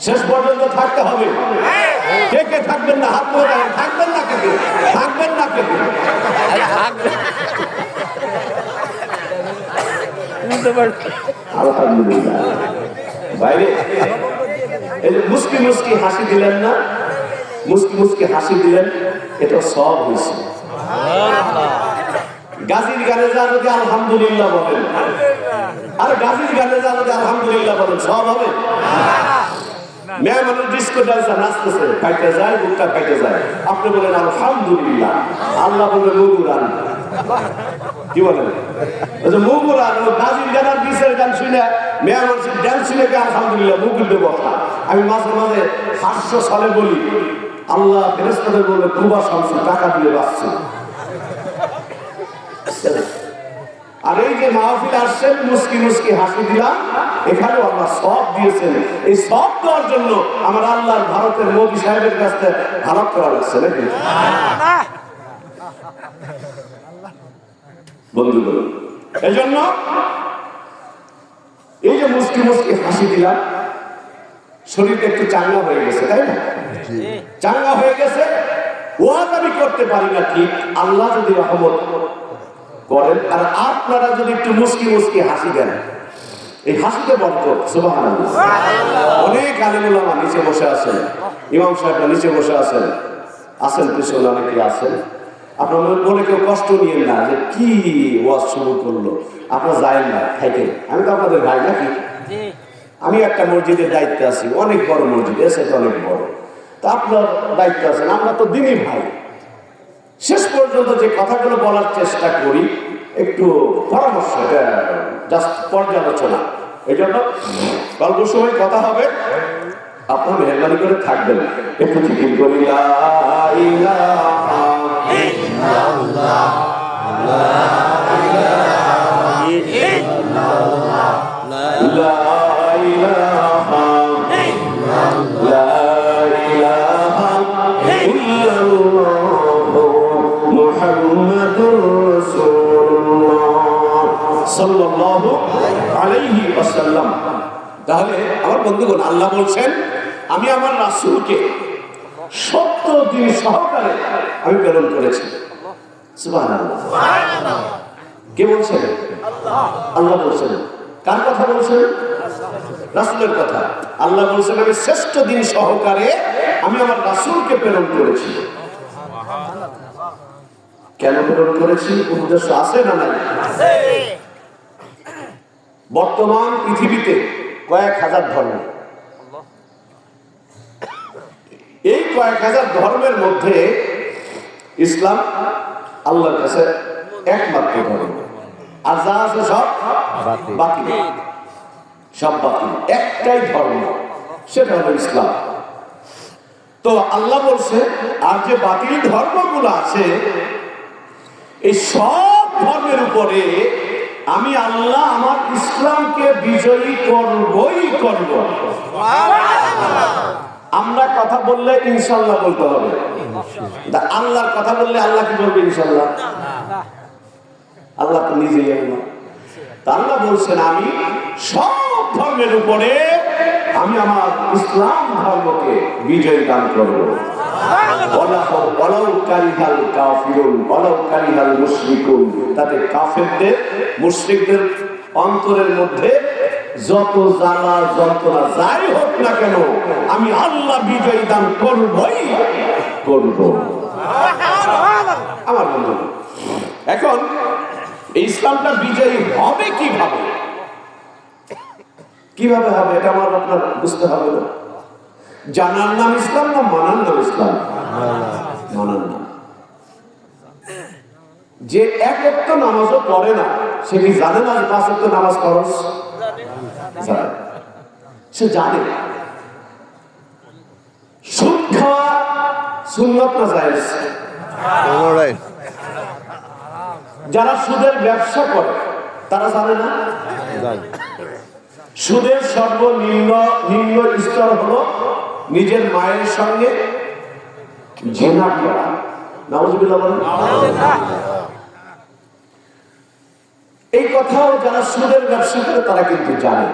শেষ পর্যন্ত থাকতে হবে। কে কে থাকবেন না হাত তুলে দেন। থাকবেন না কে কে? থাকবেন না কে কে? আলহামদুলিল্লাহ। বাইরে এই যে মুস্কি মুস্কি হাসি দিলেন না, মুস্কি মুস্কি হাসি দিলেন, এটা সব হয়েছে। গাজীর গানে যা যদি আলহামদুলিল্লাহ বলেন, আর গাজীর গানে যা যদি আলহামদুলিল্লাহ বলেন, সব হবে? মেয়ে মানুষ ডিস্কো ডান্সার নাচতেছে, ফাইটে যায়, বুকটা ফাইটে যায়, আপনি বলেন আলহামদুলিল্লাহ, আল্লাহ বলবেন মুগুরান। কি বলেন? মুগুরান ও গাজীর গান আর বিশের গান শুনে মেয়ে মানুষের ড্যান্স শুনে আলহামদুলিল্লাহ মুগুলবে বসা। আমি মাঝে মাঝে হাস্য সালে বলি, আল্লাহ ফেরেশতাদের বলবে কুবা শামসু টাকা দিয়ে বাঁচছে। আর এই যে মাহফিল আসছেন, মুস্কি মুস্কি হাসি দিলাম, এখানেও আল্লাহ সব দিয়েছেন। এই সব দেওয়ার জন্য আমার আল্লাহর ভারতের মোদী সাহেবের কাছ থেকে হালাত করা লাগছে নাকি বন্ধুগণ? এই জন্য এই যে মুস্কি মুস্কি হাসি দিলাম, শরীরটা একটু চাঙ্গা হয়ে গেছে, তাই না? চাঙ্গা হয়ে গেছে। ওয়াজ আমি করতে পারি না ঠিক, আল্লাহ যদি রহমত করেন আর আপনারা যদি একটু মুস্কি মুস্কি হাসি দেন, এই হাসিতে বরকত। সুবহানাল্লাহ। অনেক আলেম ওলামা নিচে বসে আছেন, ইমাম সাহেবরা নিচে বসে আছেন, পিছনে অনেকে আছেন। আপনার মনে কেউ কষ্ট নিয়েন না যে কি ওয়াজ শুরু করলো, আপনারা যায়েন না, থাকেন। আমি তো আপনাদের ভাই নাকি? আমি একটা মসজিদের দায়িত্বে আছি, অনেক বড় মসজিদ, এসে তো অনেক বড়, তো আপনার দায়িত্ব আছেন, আমরা তো দিনই ভাই। শেষ পর্যন্ত যে কথাগুলো বলার চেষ্টা করি, একটু পরামর্শ, জাস্ট পর্যালোচনা। এই জন্য অল্প সময় কথা হবে, আপনার মেহরবানি করে থাকবেন। একটু জিকির করি, লা ইলাহা ইল্লাল্লাহ, লা ইলাহা ইল্লাল্লাহ, লা ইলাহা ইল্লাল্লাহ, মুহাম্মাদুর রাসূলুল্লাহ সাল্লাল্লাহু আলাইহি ওয়াসাল্লাম। তাহলে আমার বন্ধুগণ, আল্লাহ বলছেন আমি আমার রাসূলকে 70 দিন সহকারে আমি প্রেরণ করেছি। সুবহানাল্লাহ। কে বলছেন? আল্লাহ বলছেন। কার কথা বলছেন? রাসূলের কথা। আল্লাহ বলছেন আমি শ্রেষ্ঠ দিন সহকারে আমি আমার রাসূলকে প্রেরণ করেছি। কেন প্রেরণ করেছি? উদ্দেশ্য আছে না নাই? আছে। বর্তমান পৃথিবীতে কয়েক হাজার ধর্ম, এই কয়েক হাজার ধর্মের মধ্যে ইসলাম আল্লাহর কাছে একমাত্র ধর্ম, আর যা আছে সব বাতিল, সব বাতিল। একটাই ধর্ম, সেটা হলো ইসলাম। তো আল্লাহ বলছে আর যে বাতিল ধর্মগুলো আছে, এই সব ধর্মের উপরে আমি আল্লাহ আমার ইসলামকে বিজয়ী করবই করব। আমরা কথা বললে ইনশাল্লাহ বলতে হবে, আল্লাহর কথা বললে আল্লাহ কি বলবে? ইনশাল্লাহ। আল্লাহ তো নিজেই আল্লাহ। আল্লাহ বলছেন আমি সব ধর্মের উপরে আমি আমার ইসলাম ধর্মকে বিজয় দান করবো। তাতে কাফেরদের, মুশরিকদের অন্তরের মধ্যে যত জ্বালা যন্ত্রণা যাই হোক না কেন, আমি আল্লাহ বিজয় দান করবই করব। আমার বন্ধু, এখন এই ইসলামটা বিজয়ী হবে কিভাবে? কিভাবে হবে এটা আমার আপনার বুঝতে হবে না। জানার নাম ইসলাম না মানার নাম ইসলাম? মানার নাম। যে এক ওয়াক্ত নামাজও পড়ে না, সে কি জানে না 5 ওয়াক্ত নামাজ ফরজ? সে জানে। সুদ খাওয়া সুন্নাত না জায়েজ? যারা সুদের ব্যবসা করে তারা জানে না? সুদের সর্বনিম্ন স্তর হলো নিজের মায়ের সঙ্গে জিনা করা। নাউযুবিল্লাহ বলেন। এই কথাও যারা সুদের ব্যবসা করে তারা কিন্তু জানে,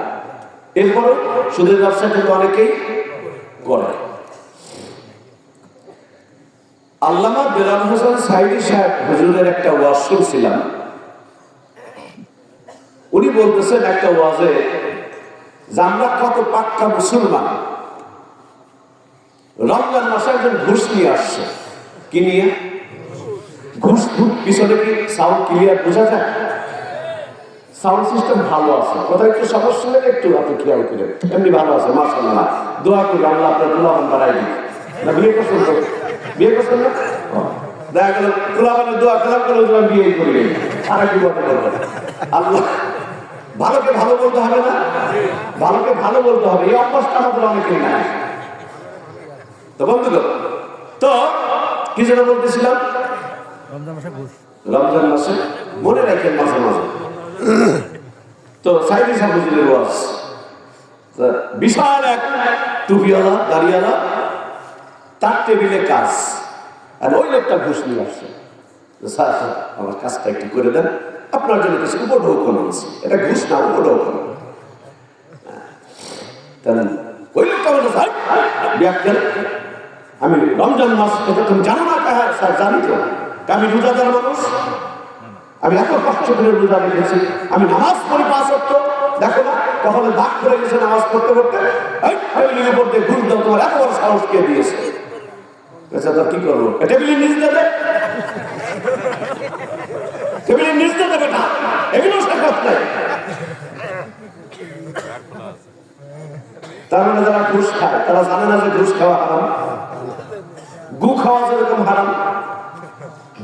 এরপরে সুদের ব্যবসা কিন্তু অনেকেই করে। আল্লামা বেলাল হোসেন সাইদি সাহেব হুজুরের একটা ওয়াজ শুনছিলাম। উনি বলতেছেন একটা ওয়াজে যে আমরা কত পাক্কা মুসলমান, রমজান মাসে একজন ঘুষ নিয়ে আসছে। কি নিয়ে? ঘুষ পিছনে কি সাউন্ড ক্লিয়ার বোঝা যায়? সাউন্ড সিস্টেম ভালো আছে, কোথাও একটু সমস্যা হলে একটু আপনি খেয়াল করেন, এমনি ভালো আছে মাশাআল্লাহ। দোয়া করি আল্লাহ আপনার দুলাভান বাড়াই দিন। বিয়ে করছেন তো? বিয়ে করছেন না? দেখা গেল দুলাভানের দোয়া কালাম করে বিয়ে করলেন, আর কি বলতে বলবেন? আল্লাহ ভালোকে ভালো বলতে হবে না, ভালোকে ভালো বলতে হবে, এই অভ্যাসটা আমাদের অনেকেই নাই। তো বন্ধুগণ, তো কি যেন বলতেছিলাম, রমজান মাসে মনে রাখেন মাঝে মাঝে তো সাইদি সাহুজুরের ওয়াজ, বিশাল এক টুপিওয়ালা দাড়িওয়ালা, তার টেবিলে কাজ, আর ওই লোকটা ঘুষ নিয়ে আসছে। স্যার স্যার আমার কাজটা একটু করে দেন, আপনার জন্য কিছু উপঢৌকন আনছি, এটা ঘুষ না উপঢৌকন। ওই লোকটা বলছে স্যার ব্যাখ্যা, আমি রমজান মাস এটা তুমি জানো না? স্যার জানি তো, আমি রোজাদার মানুষ, আমি এত কষ্ট করে রোজা রেখেছি, আমি নামাজ পড়ি 5 ওয়াক্ত, দেখো না কখনো দাগ করে গেছে নামাজ পড়তে পড়তে, টেবিলের উপর দিয়ে ঘুষ দাও, তোমার এত বড় সাহস কে দিয়েছে? কি করবো, টেবিলের নিচ দেবে, টেবিলের নিচ দেবে না, এগুলো শেখাত নাই। তার মানে যারা ঘুষ খায় তারা জানে না যে ঘুষ খাওয়া হারাম, গু খাওয়া যেরকম হারাম,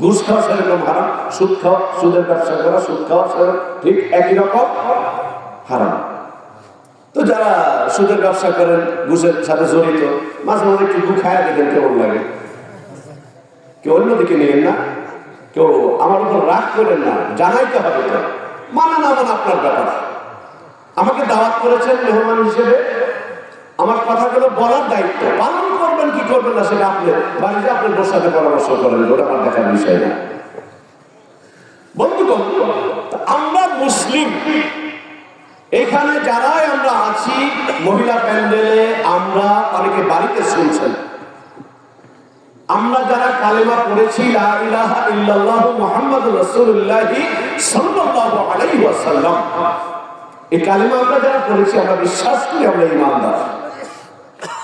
ঘুষ খাওয়া সেরকম হারাম, সুদ খাওয়া, সুদের ব্যবসা করা, সুদ খাওয়া ঠিক একই রকম হারাম। তো যারা সুদের ব্যবসা করেন, ঘুষের সাথে জড়িত, মাঝে মাঝে একটু গু খায়া দেখেন কেমন লাগে। কেউ অন্যদিকে নিলেন না, কেউ আমার উপর রাগ করেন না, জানাইতে হবে তো, মানে না মানে আপনার ব্যাপার। আমাকে দাওয়াত করেছেন মেহমান হিসেবে, আমার কথাগুলো বলার দায়িত্ব, পালন করবেন কি করবেন না সেটা আপনি বাড়িতে আপনার সাথে পরামর্শ করেন, ওটা আমার দেখার বিষয় না। বন্ধুগণ, আমরা মুসলিম, এখানে যারাই আমরা আছি মহিলা প্যান্ডেলে, আমরা অনেকে বাড়িতে শুনছেন, আমরা যারা কালেমা পড়েছি লা ইলাহা ইল্লাল্লাহু মুহাম্মাদুর রাসূলুল্লাহ সাল্লাল্লাহু আলাইহি ওয়াসাল্লাম, এই কালেমা আমরা যারা পড়েছি আমরা বিশ্বাস করি আমরা ঈমানদার।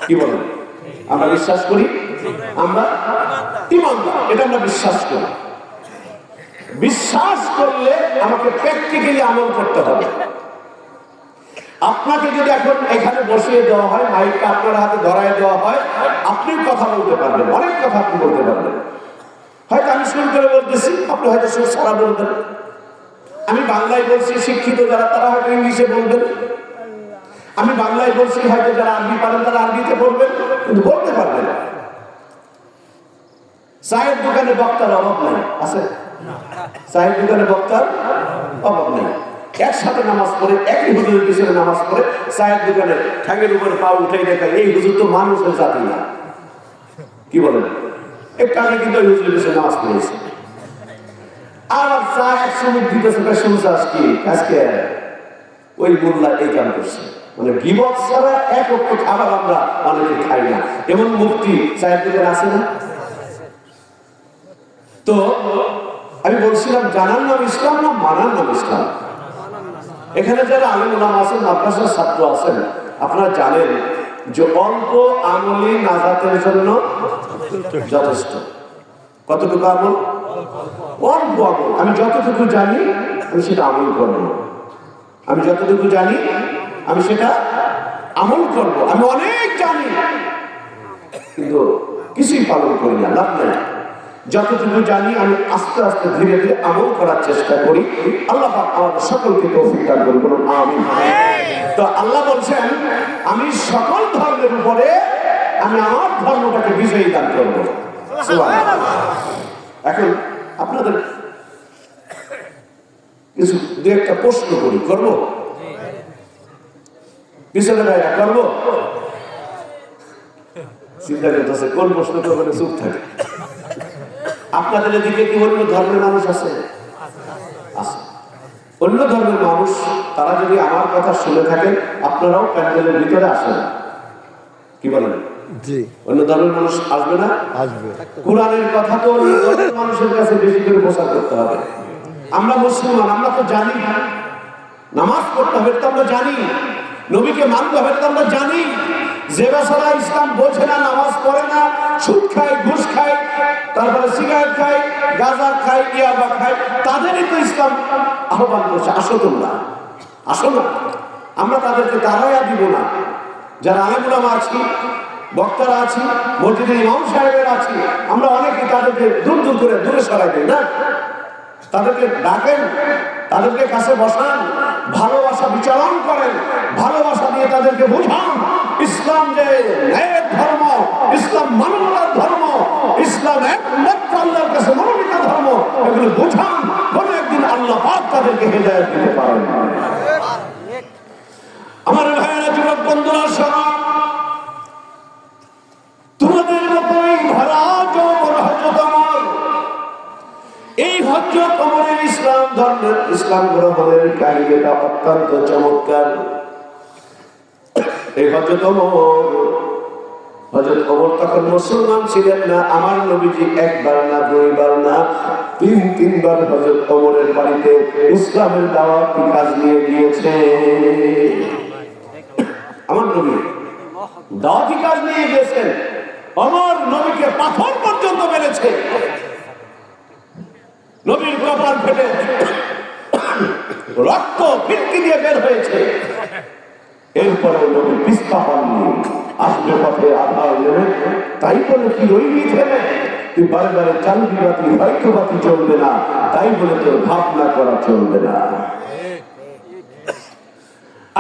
কি বলেন? আমরা বিশ্বাস করি আমরা ঈমানদার, এটা আমরা বিশ্বাস করি। বিশ্বাস করলে আমাকে প্র্যাকটিক্যালি আমল করতে হবে। আপনাকে যদি এখন এখানে বসিয়ে দেওয়া হয়, মাইকটা আপনার হাতে ধরায় দেওয়া হয়, আপনি কথা বলতে পারবেন, অনেক কথা আপনি বলতে পারবেন। হয়তো আমি শুরু করে বলতেছি, আপনি হয়তো সুর সারা বলবেন, আমি বাংলায় বলছি, শিক্ষিত যারা তারা হয়তো ইংলিশে বলবেন, আমি বাংলায় বলছি, হয়তো যারা আরবি পারেন তারা আরবিতে বলবেন, কিন্তু বলতে পারবেন। চায়ের দোকানে বক্তার অভাব নাই, আছে? চায়ের দোকানে বক্তার অভাব নেই। একসাথে নামাজ পড়ে, একই হুজুরের পিছনে নামাজ পড়ে, চায়ের দোকানে ঠ্যাঙের উপরে পা উঠাই দেখায়, এই হুজুর তো মানুষের জাতি না। কি বলেন? একটু আগে কিন্তু ওই হুজুরের পিছনে নামাজ পড়েছে, আর চা 100 মুখ দিতেছে, শুনছে আজকে আজকে ওই মোল্লা এই কাম করছে। মানে বিপদ ছাড়া এক অক্ষ খাবার আমরা অনেকে খাই না, এমন মুফতি চায়ের দোকানে আছে না? তো আমি বলছিলাম, জানার নাম ইসলাম না মানার নাম ইসলাম? এখানে যারা আলেম ওলামা আছেন, মাদ্রাসার ছাত্র আছেন, আপনারা জানেন যে অল্প আমলি নাজাতের জন্য যথেষ্ট। কতটুকু আমল? অল্প আমল। আমি যতটুকু জানি আমি সেটা আমল করব, আমি যতটুকু জানি আমি সেটা আমল করব। আমি অনেক জানি কিন্তু কিছুই পালন করি না, লাভ নেই। যতটুকু জানি আমি আস্তে আস্তে ধীরে ধীরে আমল করার চেষ্টা করি। আল্লাহ পাক আমাদের সকলকে তৌফিক দান করুন, বলুন আমিন। তো আল্লাহ বলছেন, আমি সকল ধর্মের উপরে আমি আমার ধর্মটাকে বিজয়ী দান করব। সুবহানাল্লাহ। এখন আপনাদের কিছু দু একটা প্রশ্ন করি, করবো? পিছনে ভাইরা করবো? চিন্তা করতেছে কোন প্রশ্ন করবে, চুপ থাকে। আপনাদের এদিকে কি অন্য ধর্মের মানুষ আছে? আছে। অন্য ধর্মের মানুষ, তারা যদি আমার কথা শুনে থাকেন, আপনারাও প্যান্ডেলের ভিতরে আসেন। কি বলেন? জি। অন্য ধর্মের মানুষ আসবে না? আসবে। কোরআনের কথা তো অন্য ধর্মের মানুষের কাছে বেশি করে প্রচার করতে হবে। আমরা মুসলমান, আমরা তো জানি নামাজ পড়তে হবে, তো আমরা জানি নবীকে মানতে হবে, তো আমরা জানি যে বেচারা ইসলাম বোঝে না, নামাজ পড়ে না, সুদ খায়, ঘুষ খায়, তারপরে সিগারেট খায়, গাঁজা খায়, ইয়াবা খায়, তাদেরই তো ইসলাম আহ্বান করছে, আসো তোমরা, আসো না। আমরা তাদেরকে তাড়াইয়া দিব না। যারা আলেম ওলামা আছি, বক্তারা আছি, মসজিদের ইমাম সাহেবের আছি, আমরা অনেকে তাদেরকে দূর দূর করে দূরে সরাই দিই না। তাদেরকে ডাকেন, তাদেরকে কাছে বসান, ভালোবাসা বিচারণ করেন, ভালোবাসা দিয়ে তাদেরকে বোঝান ইসলাম যে ন্যায়ের ধর্ম, ইসলাম মানবতার ধর্ম, ইসলাম একমাত্র আল্লাহর কাছে মনোনীত ধর্ম, এগুলো বোঝান। কোনো একদিন আল্লাহ পাক তাদেরকে হেদায়েত দিতে পারেন। আমার ভাইয়েরা, যুবক বন্ধুরা, শোনো, তোমাদের মতোই ভরা যৌবন হযরত ওমর, এই হযরত ওমরের ইসলাম ধর্মের, ইসলাম গ্রহণের কাহিনীটা অত্যন্ত চমৎকার। এই হযরত ওমর তখন মুসলমান ছিলেন না। আমার নবীজি একবার না, দুইবার না, তিনবার হযরত ওমরের বাড়িতে ইসলামের দাওয়াতি কাজ নিয়ে গিয়েছে। আমার নবী দাওয়াতি কাজ নিয়ে গিয়েছেন। ওমর নবীকে পাথর পর্যন্ত মেরেছে, নবীর কপাল ফেটে রক্ত ফিনকি দিয়ে বের হয়েছে। এরপরে নবী পিছপা হননি, আসবে পথে আধার নেবে, তাই বলে কি রইবি থেমে, তুই বারে বারে চালবি বাতি, ভাগ্যবাতি চলবে না, তাই বলে তোর ভাবনা করা চলবে না।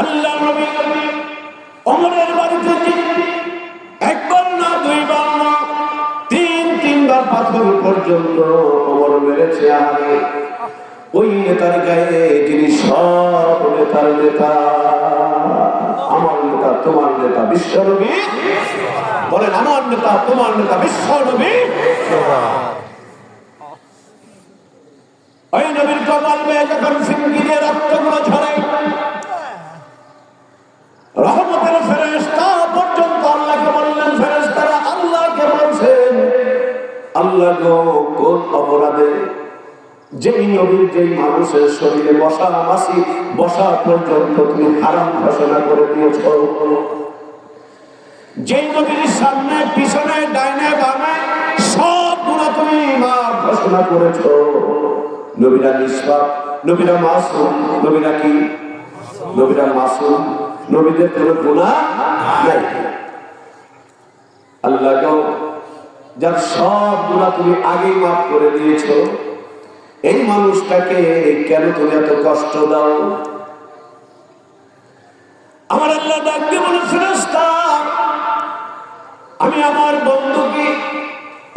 আল্লাহ নবী ওমরের বাড়িতে একবার না, দুইবার না, তিনবার পাথর পর্যন্ত ওমর মেরেছে। আরে ওই নেতার গায়ে, যিনি সব নেতার নেতা, আমার নেতা, তোমার নেতা বিশ্বনবী, বলেন আমার নেতা, তোমার নেতা বিশ্বনবী। ওই নবীর কপাল বেয়ে যখন ফিনকি দিয়ে রক্তগুলো ঝরে, রহমতের ফেরেশতা পর্যন্ত আল্লাহকে বললেন, ফেরেশতারা আল্লাহকে বলছেন, আল্লাহ গো, কোন অপরাধে যেই নবীর, যেই মানুষের শরীরে বসা মাসি বসা পর্যন্ত তুমি হারাম ঘোষণা করে দিয়েছ, যেই নবীর সামনে পিছনে ডাইনে বামে সব গুনাহ তুমি মাফ ঘোষণা করেছ। নবীরা নিষ্পাপ, নবীরা মাসুম, নবীরা কি? নবীরা মাসুম, নবীদের কোনো গুনাহ নাই। আল্লাহ গো, যার সব গুনাহ তুমি আগেই মাফ করে দিয়েছো, এই মানুষটাকে কেন তুমি এত কষ্ট দাও? আমার আল্লাহ ডাক দিয়ে বলে, ফেরেশতা, আমি আমার বন্ধুকে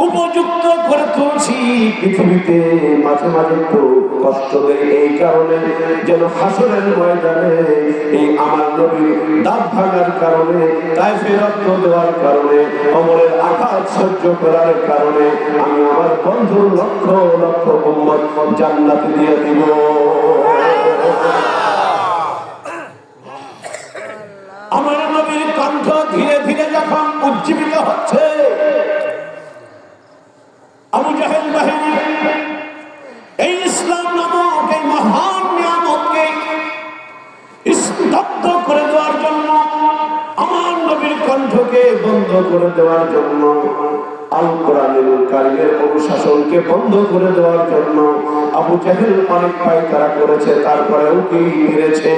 উপযুক্ত করে তুলছি, পৃথিবীতে মাঝে মাঝে একটু কষ্ট দেয়, এই কারণে যেন হাসরের ময়দানে এই আমার নবীর দাঁত ভাঙার কারণে, তায়েফে রক্ত দেওয়ার কারণে, ওমরের আঘাত সহ্য করার কারণে আমি আমার বন্ধুর লক্ষ লক্ষ উম্মত জান্নাতে দিয়ে দিব। আমার নবীর কণ্ঠ ধীরে ধীরে যখন উজ্জীবিত হচ্ছে, আবু জাহেল বাহিনী এই ইসলাম নামক এই মহান নিয়ামতকে স্তব্ধ করে দেওয়ার জন্য, আমার নবীর কণ্ঠকে বন্ধ করে দেওয়ার জন্য, আল কোরআনুল কারীমের অনুশাসনকে বন্ধ করে দেওয়ার জন্য আবু জাহেল অনেক পায়তারা করেছে, তারপরেও কি ফিরেছে।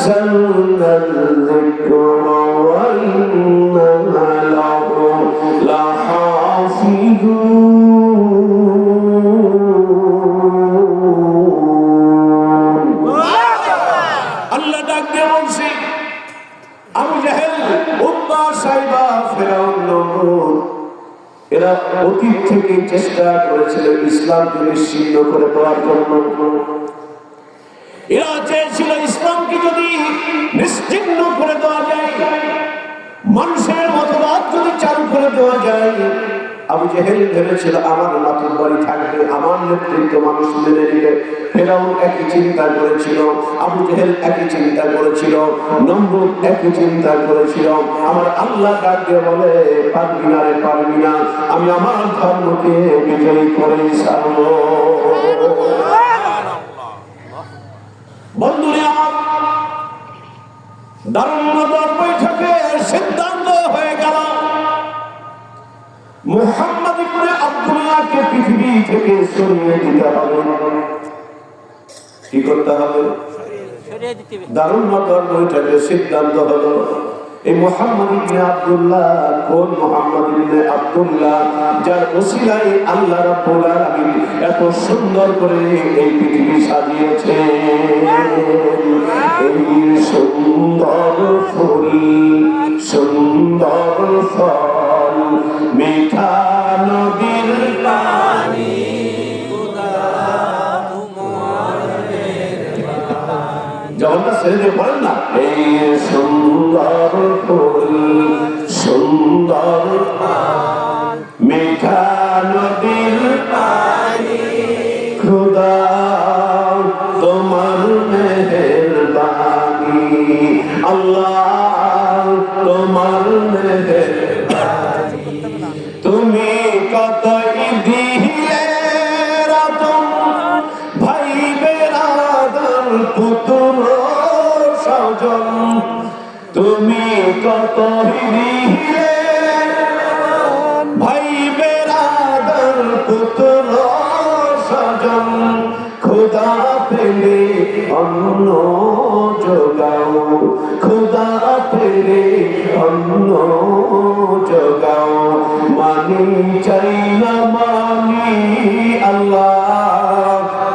نزلنا الذكر وإنا له لحافظون। আল্লাহ ডাক দিয়ে বলছি, আবু জাহেল, উতবা, সাইবা, ফিরআউন, নমরুদ, এরা অতীত থেকে চেষ্টা করেছিল ইসলামকে নিশ্চিহ্ন করে দেওয়ার জন্য। এরা চেয়েছিল ইসলামকে যদি নিশ্চিহ্ন করে দেওয়া যায়, মানুষের মতবাদ যদি চালু করে দেওয়া যায়। আবু জাহেল ভেবেছিল আমার মাতুব্বরি থাকবে, আমার নেতৃত্ব মানুষ মেনে নিবে। ফিরআউন একই চিন্তা করেছিল, আবু জাহেল একই চিন্তা করেছিল, নমরুদ একই চিন্তা করেছিল। আমার আল্লাহ ডাক দিয়ে বলে, পারবি না রে, পারবি না, আমি আমার ধর্মকে বিজয়ী করেই ছাড়বো। বন্ধুরে আমার, দারুণ নজর বৈঠকে সিদ্ধান্ত হয়ে গেল মুহাম্মদ ইবনে আব্দুল্লাহকে পৃথিবী থেকে সরিয়ে দিতে হবে। কি করতে হবে? দারুণ নজর বৈঠকে সিদ্ধান্ত হলো এই মুহাম্মদ ইবনে আব্দুল্লাহ কোন মুহাম্মদ ইবনে আব্দুল্লাহ যার ওসিলায় আল্লাহ রাব্বুল আলামিন এত সুন্দর করে এই পৃথিবী সাজিয়েছে। এই সুন্দর ফুল সুন্দর ফল মিঠা নদীর পানি জগন্নাথ ছেড়ে বলেন না এই সুন্দর ফুল সুন্দর মিঠা নদীর পানি খোদা তোমার মেহেরবানি আল্লাহ তোমার মেহেরবানি তুমি কত দিলে রাতম ভাই বেরাদার পুতুল সজন তুমি কত দিলে ভাই বেরাদার পুতুল সজন খোদা পেলে অন্ন যোগাও খোদা পেলে অন্ন যোগাও মানি চাই না মানি আল্লাহ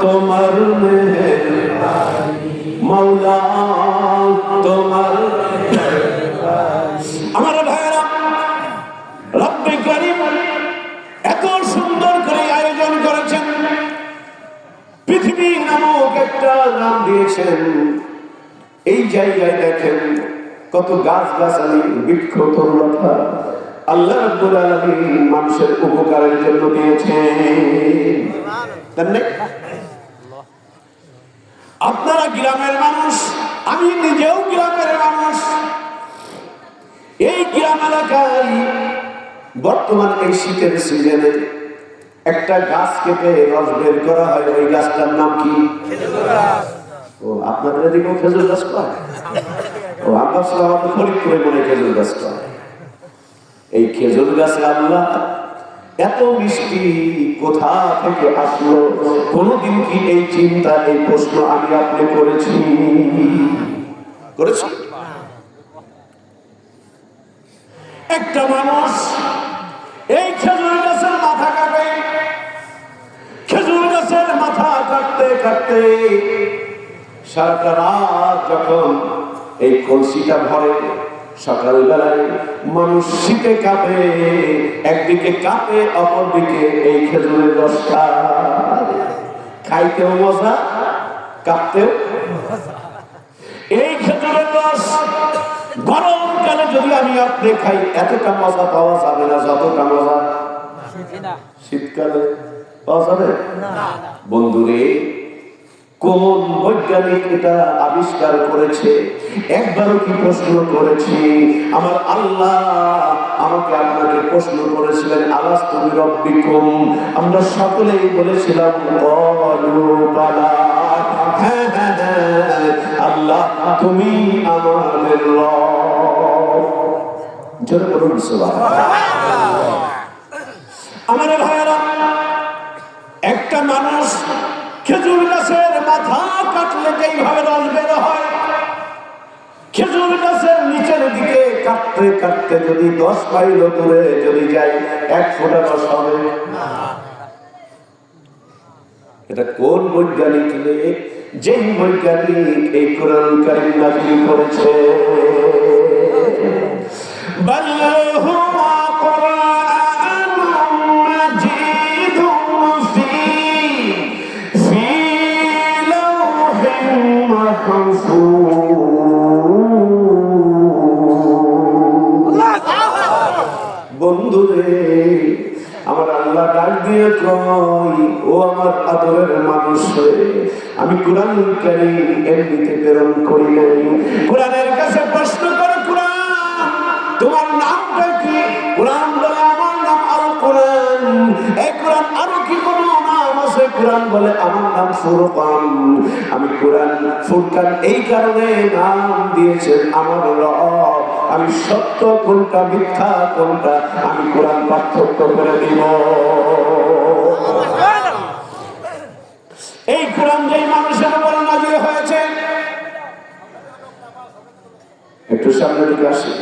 তোমার মেহেরবানি মাওলা তোমার আমার ভাইরা রব্বে করিম এত সুন্দর করে আয়োজন করেছেন পৃথিবী নামক একটা নাম দিয়েছেন। এই জায়গায় দেখেন কত গাছ গাছালি বৃক্ষ তরুলতা আল্লাহ রাব্বুল আলামিন মানুষের উপকারের জন্য দিয়েছেন। আপনারা গ্রামের মানুষ, আমি নিজেও গ্রামের মানুষ। এই গ্রাম এলাকায় বর্তমান এই শীতের সিজনে একটা গাছ কেটে রস বের করা হয়, ওই গাছটার নাম কি? ও আপনাদের এদিকে খেজুর গাছ কয়? ও আমরা আমাদের ফরিদপুরে মনে খেজুর গাছ কয়। এই খেজুর গাছে আল্লাহ এত মিষ্টি কোথা থেকে আসলো? কোনদিন কি এই চিন্তা এই প্রশ্ন আমি আপনি করেছি? একটা মানুষ এই খেজুর গাছের মাথা কাটে, খেজুর গাছের মাথা কাটতে কাটতে সারাটা রাত যখন এই কলসিটা ভরে, সকালবেলায় মানুষ শীতে কাঁপে, একদিকে কাঁপে অপরদিকে এই খেজুরের রস খাইতেও মজা কাঁপতেও। এই খেজুরের রস গরমকালে যদি আমি আপনি খাই এতটা মজা পাওয়া যাবে না যতটা মজা শীতকালে পাওয়া যাবে। বন্ধুরে কোন বৈজ্ঞানিক এটা আবিষ্কার করেছে? একবারও কি প্রশ্ন করেছি? আমার আল্লাহ আমাকে আপনাকে প্রশ্ন করেছিলেন আলাস্তু বিরাব্বিকুম, আমরা সকলেই বলেছিলাম ক্বালু বালা, হ্যাঁ হ্যাঁ হ্যাঁ আল্লাহ তুমি আমাদের রব। জোরে বলুন সুবহানাল্লাহ। আমার ভাইরা, একটা মানুষ খেজুর গাছের মাথা কাটলে যেইভাবে রস বের হয়, খেজুর গাছের নিচের দিকে কাটতে কাটতে যদি 10 মাইল দূরে যদি যাই 1 ফোঁটা রস হবে। এটা কোন বৈজ্ঞানিক? যেই বৈজ্ঞানিক এই কোরআন কারীম নাযিল করেছে। বাল হুয়া কুরআনুম মাজিদুন ফি লাওহিন মাহফুজ। বন্ধুরে আমার আল্লাহ ডাক দিয়ে কই, ও আমার আদরের মানুষ, আমি কোরআন কারীম এমনিতে প্রেরণ করি নাই। কোরআনের কাছে প্রশ্ন করে, কোরআন তোমার নামটা কি? কোরআন বলে আমার নাম আল কোরআন। এই কোরআন আরো কি কোনো নাম আছে? কোরআন বলে আমার নাম ফুরকান। আমি কোরআন ফুরকান এই কারণে নাম দিয়েছেন আমার রব। আমি সত্য কোনটা মিথ্যা কোনটা আমি কোরআন পার্থক্য করে দিব। এই কোরআন যেই মানুষের উপর নাযিল হয়েছে, একটু সামনে দিকে আসুন,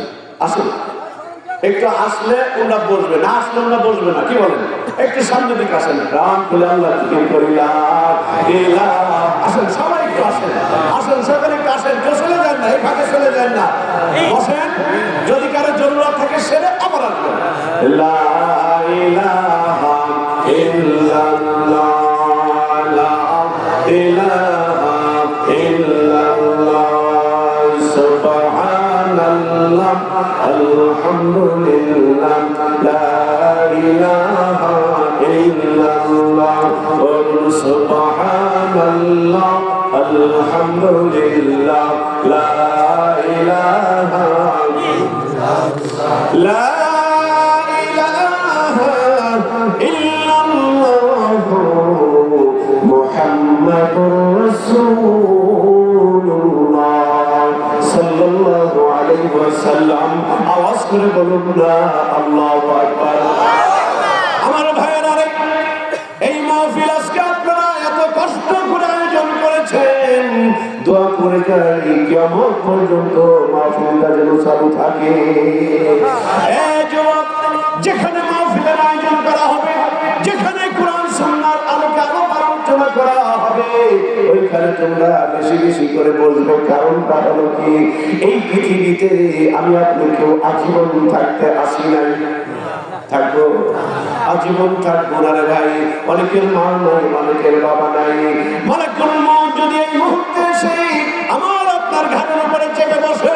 একটু আসলে ওরা বসবে না, আসলে ওরা বসবে না, কি বলেন? একটু সামনে দিকে আসেন, রাম বলে আল্লাহ আসেন, সবাই একটু আসেন, আসেন সকলে একটু আসেন, কেউ চলে যান না, এই ফাঁকে চলে যান না, বসেন। যদি কারো জরুরত থাকে সেরে আবার আসবেন। লা ইলাহা ইল্লাল্লাহ, লা ইলাহা ইল্লাল্লাহ, সুবহানাল্লাহ, আলহামদুলিল্লাহ, লা ইলাহা ইল্লাল্লাহ, সুবহানাল্লাহ, আলহামদুলিল্লাহ, লা ইলাহা ইল্লাল্লাহ, লা ইলাহা ইল্লাল্লাহ, মুহাম্মাদুর রাসূলুল্লাহ সাল্লাল্লাহু আলাইহি ওয়াসাল্লাম। আওয়াজ করে বলুন না আল্লাহু আকবার। আমার ভাইয়েরা, এই মাহফিল আজকে আপনারা এত কষ্ট করে আয়োজন করেছেন, দোয়া করে যাই কিয়ামত পর্যন্ত মাহফিলটা যেন চালু থাকে। এই যুবক, যেখানে মাহফিলের আয়োজন করা হবে, যেখানে কোরআন সুন্নাহর আলোকে আলোচনা করা হবে, ওইখানে তোমরা বেশি বেশি করে বলবো। কারণটা হলো কি, এই পৃথিবীতে আমি আপনি কেউ আজীবন থাকতে আসি নাই, থাকবো আজীবন থাকবো না রে ভাই। অনেকের মা নাই, অনেকের বাবা নাই। মালাকুল মউত যদি এই মুহূর্তে এসে আমার আপনার ঘাড়ের উপরে চেপে বসে,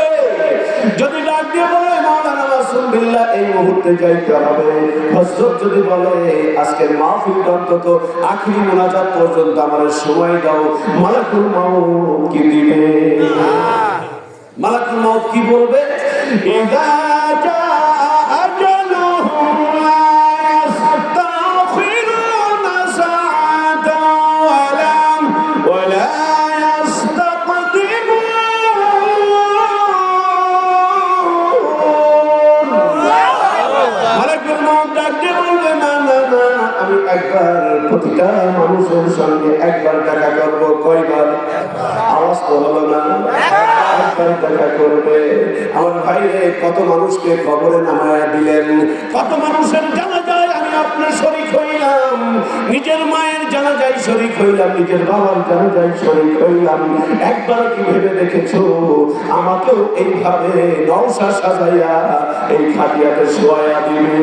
যদি ডাক দিয়ে বলে মাওলানা রাসূলুল্লাহ এই মুহূর্তে যাইতে হবে, হযরত যদি বলে আজকের মাহফিল অন্তত আখিরি মুনাজাত পর্যন্ত আমার সময় দাও, মালাকুল মউত কি দিবে? মালাকুল মউত কি বলবে? ইযা জা আজালুহুম লা ইস্তাখিরুনা সাআতান ওয়া লা ইস্তাকদিমুন। মালাকুল মউত ডাকতে বলবে, না না না, আমি একবার প্রতিটা মানুষের সঙ্গে একবার দেখা করবো। কয়বার? আওয়াজ তো হলো না, একবার দেখা করবে। আমার ভাই, কত মানুষকে কবরে নামায়া দিলেন, কত মানুষের জানাজায় আমি আপনার শরীক হইলাম, নিজের মায়ের জানাজায় শরীক হইলাম, নিজের বাবার জানাজায় শরীক হইলাম। একবার কি ভেবে দেখেছো আমাকেও এইভাবে নওশা সাজাইয়া এই খাটিয়াতে শোয়া দিবে?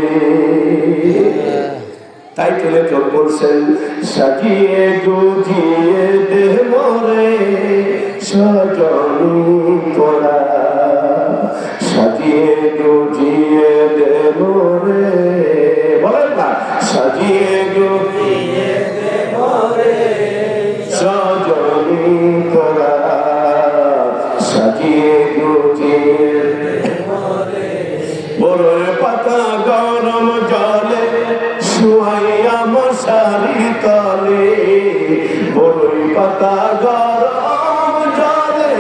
তাই তো লেখক বলছেন, সাজিয়ে গুজিয়ে দেহ মরে সজনী তোরা, সাজিয়ে গুজিয়ে দেহ মরে, বলেন না, সাজিয়ে গুজিয়ে দেহ মরে সজনী তোরা, সাজিয়ে গুজিয়ে দেহ মরে। বড়র পাতা গরম জলে শুয়াইয়া মশারি তলে, বড়ই পাতা গরম জলে,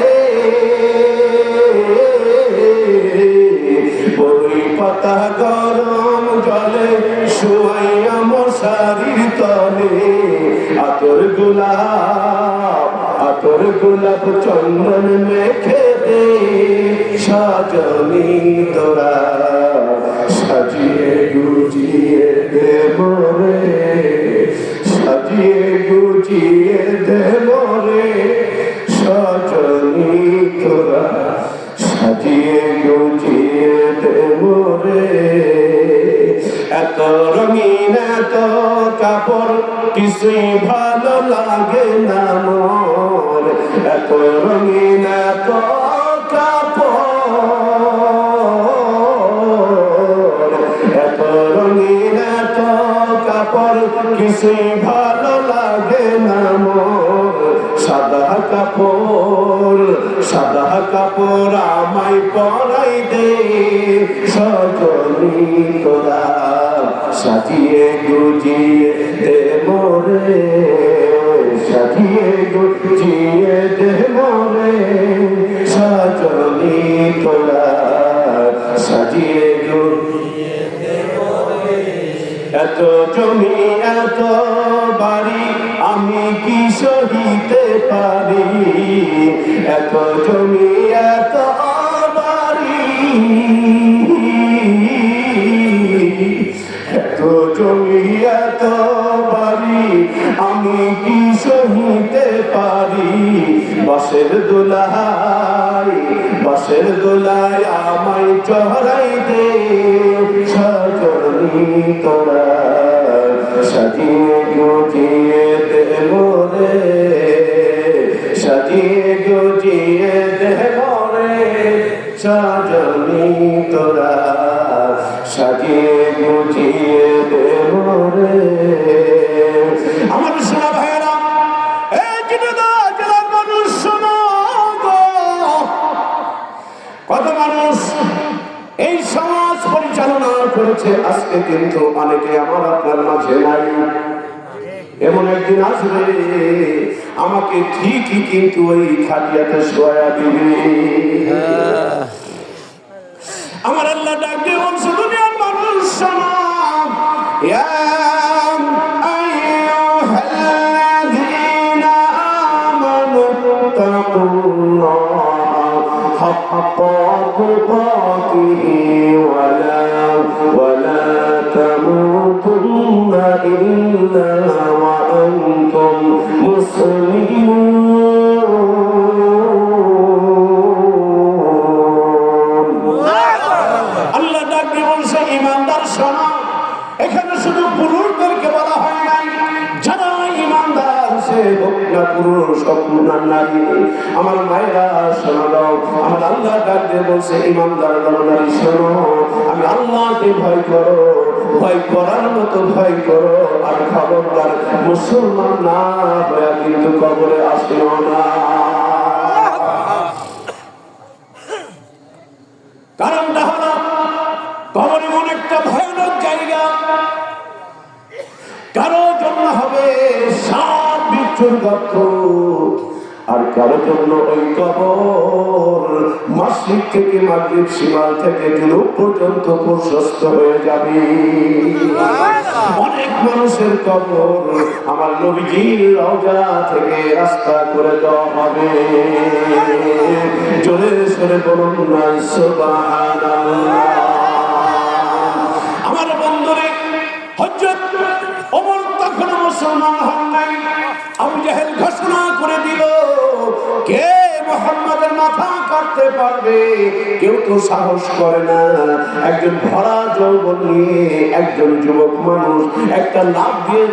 বড়ই পাতা গরম জলে শুয়াইয়া মশারি তলে, আতর গোলাপ চন্দন মেখে দে সজনী তোরা, সাজিয়ে গুজিয়ে দে মোরে, সাজিয়ে গুজিয়ে দে মোরে সজনী তোরা, সাজিয়ে গুজিয়ে দে মোরে। এত রঙিন এত কাপড় কিছুই ভালো লাগে না মোর, এত রঙিন এত কাপড়, এত রঙিন এত কাপড় কিছুই ভালো লাগে না মোর। সাদা কাপড় আমায় পরাই দে সজনী তোরা, সাজিয়ে গুজিয়ে দে মোরে, সাজিয়ে গুজিয়ে দে মোরে, সাজনি তোরা সাজিয়ে গুজিয়ে দে মোরে। এত জমি এত বাড়ি আমি কি সহিতে পারি, এত জমি এত বাড়ি, এত জমি এত বাড়ি আমি কি সহিতে পারি। বাসের দোলাই বাসের দোলাই আমায় চড়াই দে, সাজনি তোরা সাজিয়ে গুজিয়ে দে মোরে, সাজিয়ে গুজিয়ে দে মোরে, সাজনি তোরা সাজিয়ে গুজিয়ে দে মোরে। আমার সোনা ভাইয়েরা, এই জিনেদা জেলার মানুষ শোনো গো, কত মানুষ এই সমাজ পরিচালনা করেছে, আজকে কিন্তু অনেকে আমার আপনার মাঝে নাই। এমন একদিন আসবে আমাকে ঠিকই কিন্তু ওই খাটিয়াতে শোয়া দিবে। আমার আল্লাহ ডাক দিয়ে বলছে, দুনিয়ার মানুষ শোনো, ইয়া আইয়ুহাল্লাযীনা আমানু তাকুল্লাহ হাক্কা তুকাতিহি ওয়ালা তামুতুন্না ইল্লা ওয়া আনতুম মুসলিমুন। আল্লাহ ডাক দিয়ে বলছে, ঈমানদার শোনো। এখানে শুধু পুরুষদেরকে বলা হয় নাই, যারা ঈমানদার সে হোক না পুরুষ হোক না নারী। আমার মায়েরা শোনো দাও, আমার আল্লাহ ডাক দিয়ে বলছে, ঈমানদার নারী শোনো, আমি আল্লাহকে ভয় করো, ভয় করার মতো ভয় করো, আর খবরদার মুসলমান না হয়ে কিন্তু কবরে আসিও না। কারণটা হলো কবর এমন একটা ভয়ানক জায়গা, কারো জন্য হবে সাপ বিচ্ছুর গর্ত, আর কারো জন্য ওই কবর মাসিক থেকে মাগরিব সীমাল থেকে জুনুব পর্যন্ত প্রশস্ত হয়ে যাবে। অনেক মানুষের কবর আমার নবীজির রওজা থেকে রাস্তা করে দেওয়া হবে। জোরে সরে বলুন না সুবহানাল্লাহ। আমার বন্ধুরে, হযরত ওমর তখন মুসলমান হন নাই। আবু জাহেল ঘোষণা করে দিল, কে মুহাম্মাদের মাথা কাটতে পারবে? কেউ তো সাহস করে না। একজন ভরা যৌবন নিয়ে একজন যুবক মানুষ একটা লাফ দিয়ে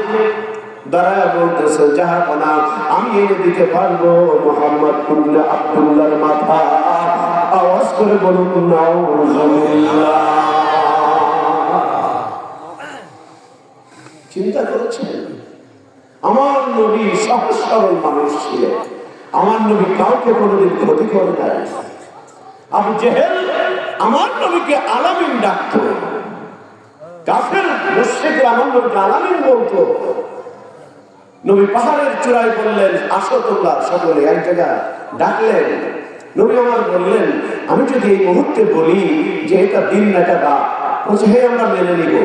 দাঁড়ায় বলতেছে, জাহাপনা আমি এনে দিতে পারবো মুহাম্মদ আব্দুল্লাহর মাথা। আওয়াজ করে বলুন নাউজুবিল্লাহ। চিন্তা করেছেন, আমার নবী সহজ সরল মানুষ ছিলেন, আমার নবী কাউকে কোনোদিন ক্ষতি করে নাই। আবু জেহেল আমার নবীকে আলামিন ডাকতো, কাফের মুশরিকরা আমার নবীকে আলামিন বলতো। নবী পাহাড়ের চূড়ায় বললেন, আসো তোমরা সকলে এক জায়গায়, ডাকলেন। নবী আমার বললেন, আমি যদি এই মুহূর্তে বলি যে এটা দিন না এটা রাত, বলছে হে আমরা মেনে নিব।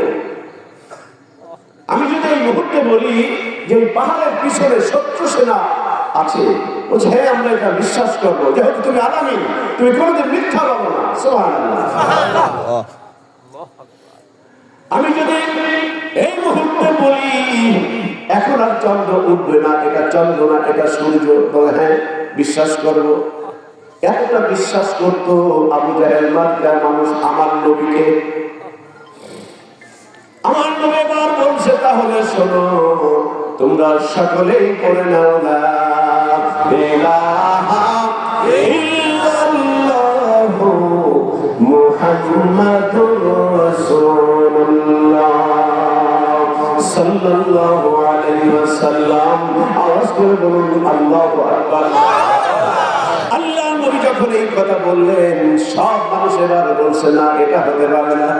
আমি যদি এই মুহূর্তে বলি যে পাহাড়ের পিছনে শত্রু সেনা আছে, বলছে হ্যাঁ আমরা এটা বিশ্বাস করবো, যেহেতু তুমি আলামিন, তুমি কোনোদিন মিথ্যা বলো না। সুবহানাল্লাহ। আমি যদি এই মুহূর্তে বলি এখন আর চন্দ্র উঠবে না, এটা চন্দ্র না এটা সূর্য, তবে হ্যাঁ বিশ্বাস করবো। এতটা বিশ্বাস করতো আবু জাহেল মার্কা মানুষ আমার নবীকে। আমার নবী এবার বলছে, তাহলে শোনো, তোমরা সকলেই করে নাও লা ইলাহা ইল্লাল্লাহু মুহাম্মাদুর রাসূলুল্লাহ সাল্লাল্লাহু আলাইহি ওয়াসাল্লাম। আওয়াজ করে বলুন আল্লাহু আকবার। আল্লাহ নবী যখন এই কথা বললেন, সব মানুষ এবার বলছে না এটা হতে পারে না,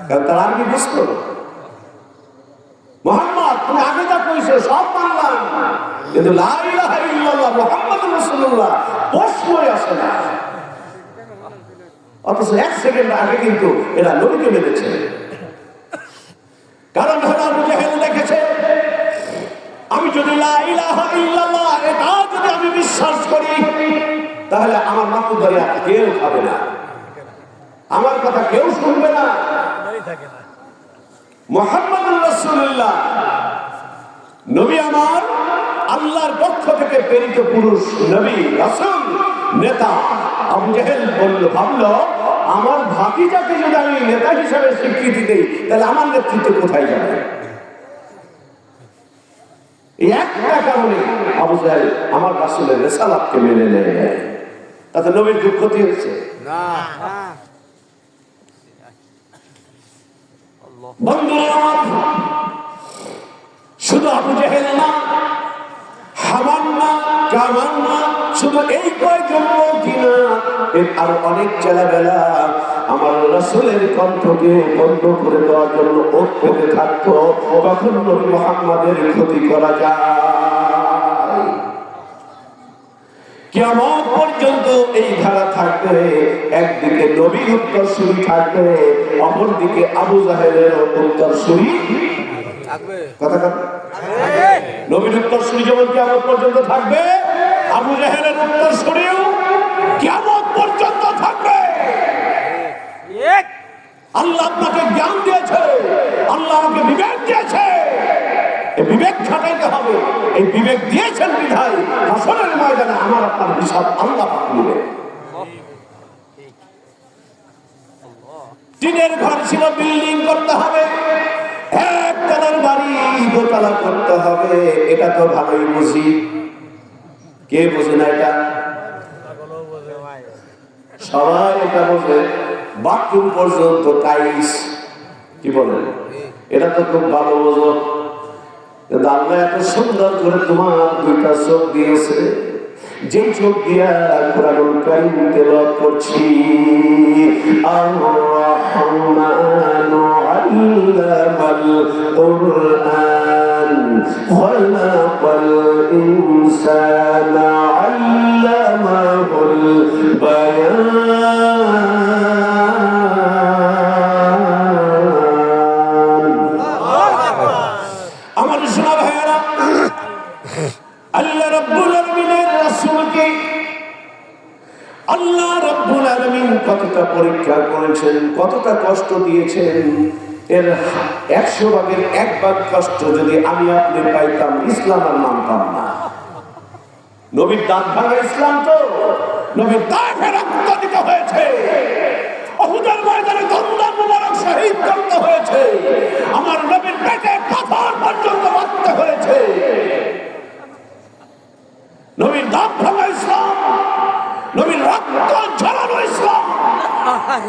কারণ তারা আর কি বুঝতো, আছে সব মানলাম, কিন্তু লা ইলাহা ইল্লাল্লাহ মুহাম্মাদুর রাসূলুল্লাহ প্রশ্নই আসে না। অথচ এক সেকেন্ড আগে কিন্তু এরা নবীকে মেনেছে। কারণ আবু জাহেল দেখেছে, আমি যদি লা ইলাহা ইল্লাল্লাহ এটা যদি আমি বিশ্বাস করি, তাহলে আমার মাতুব্বরি আর কেউ খাবে না, আমার কথা কেউ শুনবে না। মুহাম্মাদুর রাসূলুল্লাহ নবী আমার, আল্লাহর পক্ষ থেকে প্রেরিত পুরুষ নবী রাসূল নেতা। আবু জাহেল ভাবলো, আমার ভাতিজাকে যদি আমি নেতা হিসাবে স্বীকৃতি দেই, তাহলে আমার নেতৃত্ব কোথায় যাবে? এই একটা কারণে আবু জাহেল আমার রাসূলের রিসালাতকে মেনে নেয়। তাতে নবীর দুঃখ ক্ষতি হয়েছে না। বন্ধুরা, শুধু আবু জাহেল না, হামান না, কামান না, শুধু এই কয়জন লোকই না, আরো অনেক ছেলেবেলা আমার রাসূলের কণ্ঠকে বন্ধ করে দেওয়ার জন্য ওঠ পেতে থাকতো, কখন নবী মুহাম্মাদের ক্ষতি করা যায়। কিয়ামত পর্যন্ত এই ধারা থাকবে। একদিকে নবীর উত্তরসূরি থাকবে, অপরদিকে আবু জাহেলের উত্তরসূরি থাকবে। কথা কথা নবীর উত্তরসূরি যেমন কিয়ামত পর্যন্ত থাকবে, আবু জাহেলের উত্তরসূরিও কিয়ামত পর্যন্ত থাকবে। আল্লাহ আপনাকে জ্ঞান দিয়েছে, আল্লাহ আমাকে বিবেক দিয়েছে, এই বিবেক খাটাইতে হবে। এই বিবেক দিয়েছেন বিধায় হাসরের ময়দানে আমার আপনার হিসাব আল্লাহ নেবেন। টিনের ঘর ছিল, বিল্ডিং করতে হবে, একতলার বাড়ি দোতলা করতে হবে, এটা তো ভালোই বুঝি। কে বোঝে না এটা? সবাই এটা বোঝে। বাথরুম পর্যন্ত টাইলস, কি বলেন? এটা তো খুব ভালো বোঝো। কিন্তু আল্লাহ এত সুন্দর করে তোমার দুইটা চোখ দিয়েছে, যে চোখ দিয়া কোরআনুল কারীম তেলাওয়াত করছি। আর-রাহমানু আল্লামাল কুরআন খালাকাল ইনসানা আল্লামাহুল বায়ান। আমার শোনা ভাইয়েরা, আল্লাহ রাব্বুল আলামিনের রাসূলকে আল্লাহ রাব্বুল আলামিন কতটা পরীক্ষা করেছেন, কতটা কষ্ট দিয়েছেন। এর 100 ভাগের 1 ভাগ কষ্ট যদি আমি আপনি পাইতাম, ইসলাম আর মানতাম না। নবীর দাঁত ভাঙা ইসলাম তো, নবীর দাঁতে রক্ত দিতে হয়েছে, উহুদের ময়দানে দন্দন মুবারক শহীদ করতে হয়েছে, আমার নবীর পেটে পাথর পর্যন্ত মারতে হয়েছে। নবীর দাঁত ভাঙা ইসলাম, নবীর রক্ত ঝরানো ইসলাম,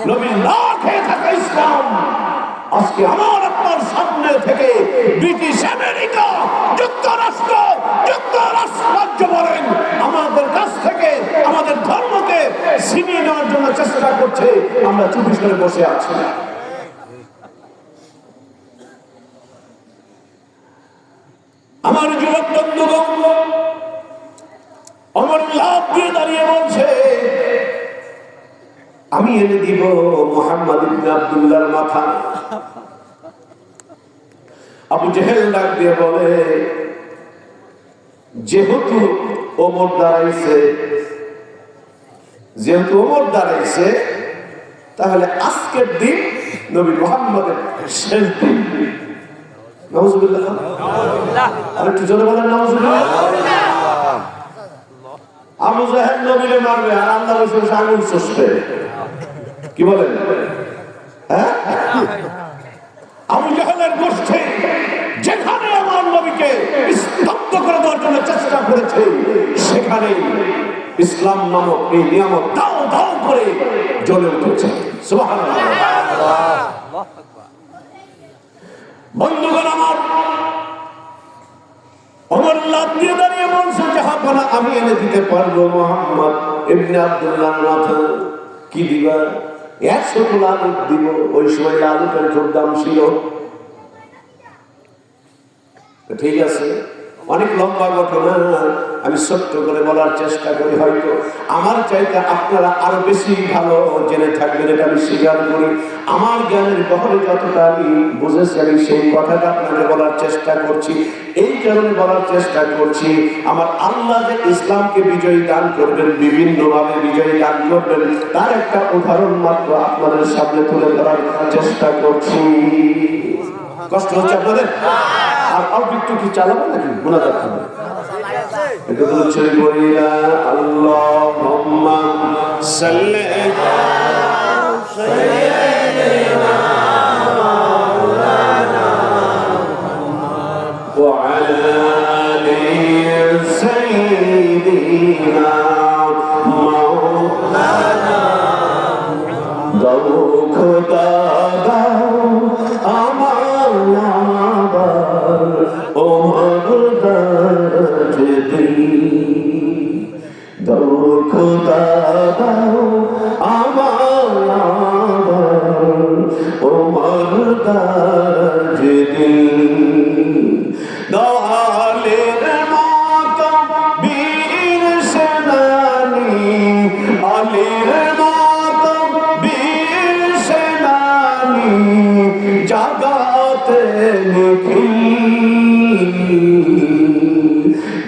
নবীর না খেয়ে থাকা ইসলাম। আজকে আমার আপনার সামনে থেকে ব্রিটিশ আমেরিকা, যুক্তরাষ্ট্র রাজ্য বলেন, আমাদের কাছ থেকে আমাদের ধর্মকে ছিনিয়ে নেওয়ার জন্য চেষ্টা করছে। আমরা চুপ করে বসে আছি। আমার যুবক বন্ধুগণ, অমর লাভ দিয়ে দাঁড়িয়ে বলছে, আমি এনে দিব মুহাম্মদ ইবনে আব্দুল্লাহর মাথা। আবু জাহেল ডাক দিয়ে বলে, যেহেতু ওমর দাঁড়াইছে, তাহলে আজকের দিন নবী মুহাম্মদের শেষ দিন। নাউজুবিল্লাহ, আর একটু জোরে বলেন নাউজুবিল্লাহ। আবু জাহেল নবীরে মারবে, আর আল্লাহ বলছে আঙুল চষবে। কি বলেন? হ্যাঁ, আবু জাহেলের গোষ্ঠী যেখানে আমার নবীকে স্তব্ধ করে দেওয়ার জন্য চেষ্টা করেছে, সেখানে ইসলাম নামক এই নিয়ামত দাও দাও করে জ্বলে উঠেছে। সুবহানাল্লাহ। বন্ধুগণ আমার, ওমর লাফ দিয়ে দাঁড়িয়ে বলছে, জাহাপনা আমি এনে দিতে পারবো মুহাম্মদ ইবনে আব্দুল্লাহর মাথা। কি দিবা? 100 তোলা আলু দিব। ওই সময় আলুটার খুব দাম ছিল। ঠিক আছে, অনেক লম্বা ঘটনা, আমি ছোট্ট করে বলার চেষ্টা করি। হয়তো আমার চাইতে আপনারা আরো বেশি ভালো জেনে থাকবেন, এটা আমি স্বীকার করি। আমার জ্ঞানের বহরে যতটা আমি বুঝেছি, আমি সেই কথাটা আপনাকে বলার চেষ্টা করছি। এই কারণে বলার চেষ্টা করছি, আমার আল্লাহ যে ইসলামকে বিজয়ী দান করবেন, বিভিন্নভাবে বিজয়ী দান করবেন, তার একটা উদাহরণ মাত্র আপনাদের সামনে তুলে ধরার চেষ্টা করছি। কষ্ট হচ্ছে আপনাদের? আর অল্প একটু কি চালাবো নাকি গুণাগার খাবে? একটু হচ্ছে বলিলা আল্লাহুম্মা সাল্লি ওয়া আলা আলি সাইয়্যিদিনা মাওলানা দাও খোদা দাও আমার নাবার ও মরদার দাও খোদা দাও আমার নাবার ও মরদার দোহালের মতো বীর সেনানি আলীর মতো বীর সেনানি জাগাতে নিখিল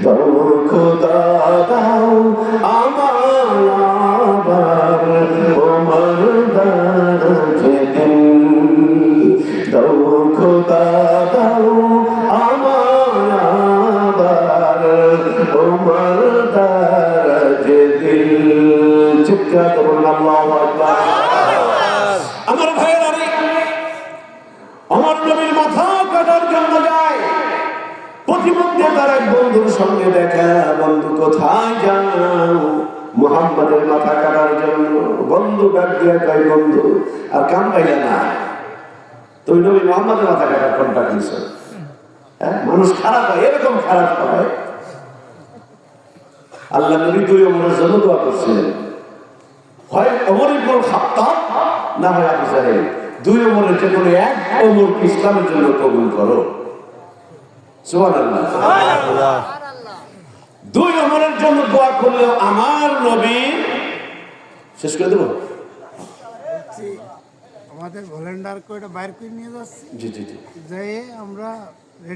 দাও খোদা দাও আমার আবার ও মরদার যেদিন দাও খোদা দাও আমার আবার ও মরদার যেদিন। চিৎকার করুন আল্লাহু আকবার। আমার ভাইয়েরা, আমার নবীর মাথা কাটার জন্য যায়, প্রতিমধ্যে তার এক বন্ধুর সঙ্গে দেখা। বন্ধু কোথায় যাও? মুহাম্মাদের মাথা কাটার জন্য। বন্ধু ডাক দিয়া কয়, বন্ধু আর কাম পাইলে না, তুমি নবী মুহাম্মাদের মাথা কাটার কন্ট্রাক্ট দিছ। মানুষ খারাপ হয়, এরকম খারাপ হয়। আল্লাহ নবী দুই ওমরের জন্য দোয়া করছিলেন, হয় ওমর ইবনুল খাত্তাব না হয় আবু জাহেল। দুই ওমরের যে কোনো এক ওমর ইসলামের জন্য কবুল করো। সুবহানাল্লাহ। দুই ওমরের জন্য দোয়া করলেও আমার নবী শেষ করে দেব। আমাদের ভলেন্টার করে বাইর করে নিয়ে যাচ্ছি, জি জি জি, যাই আমরা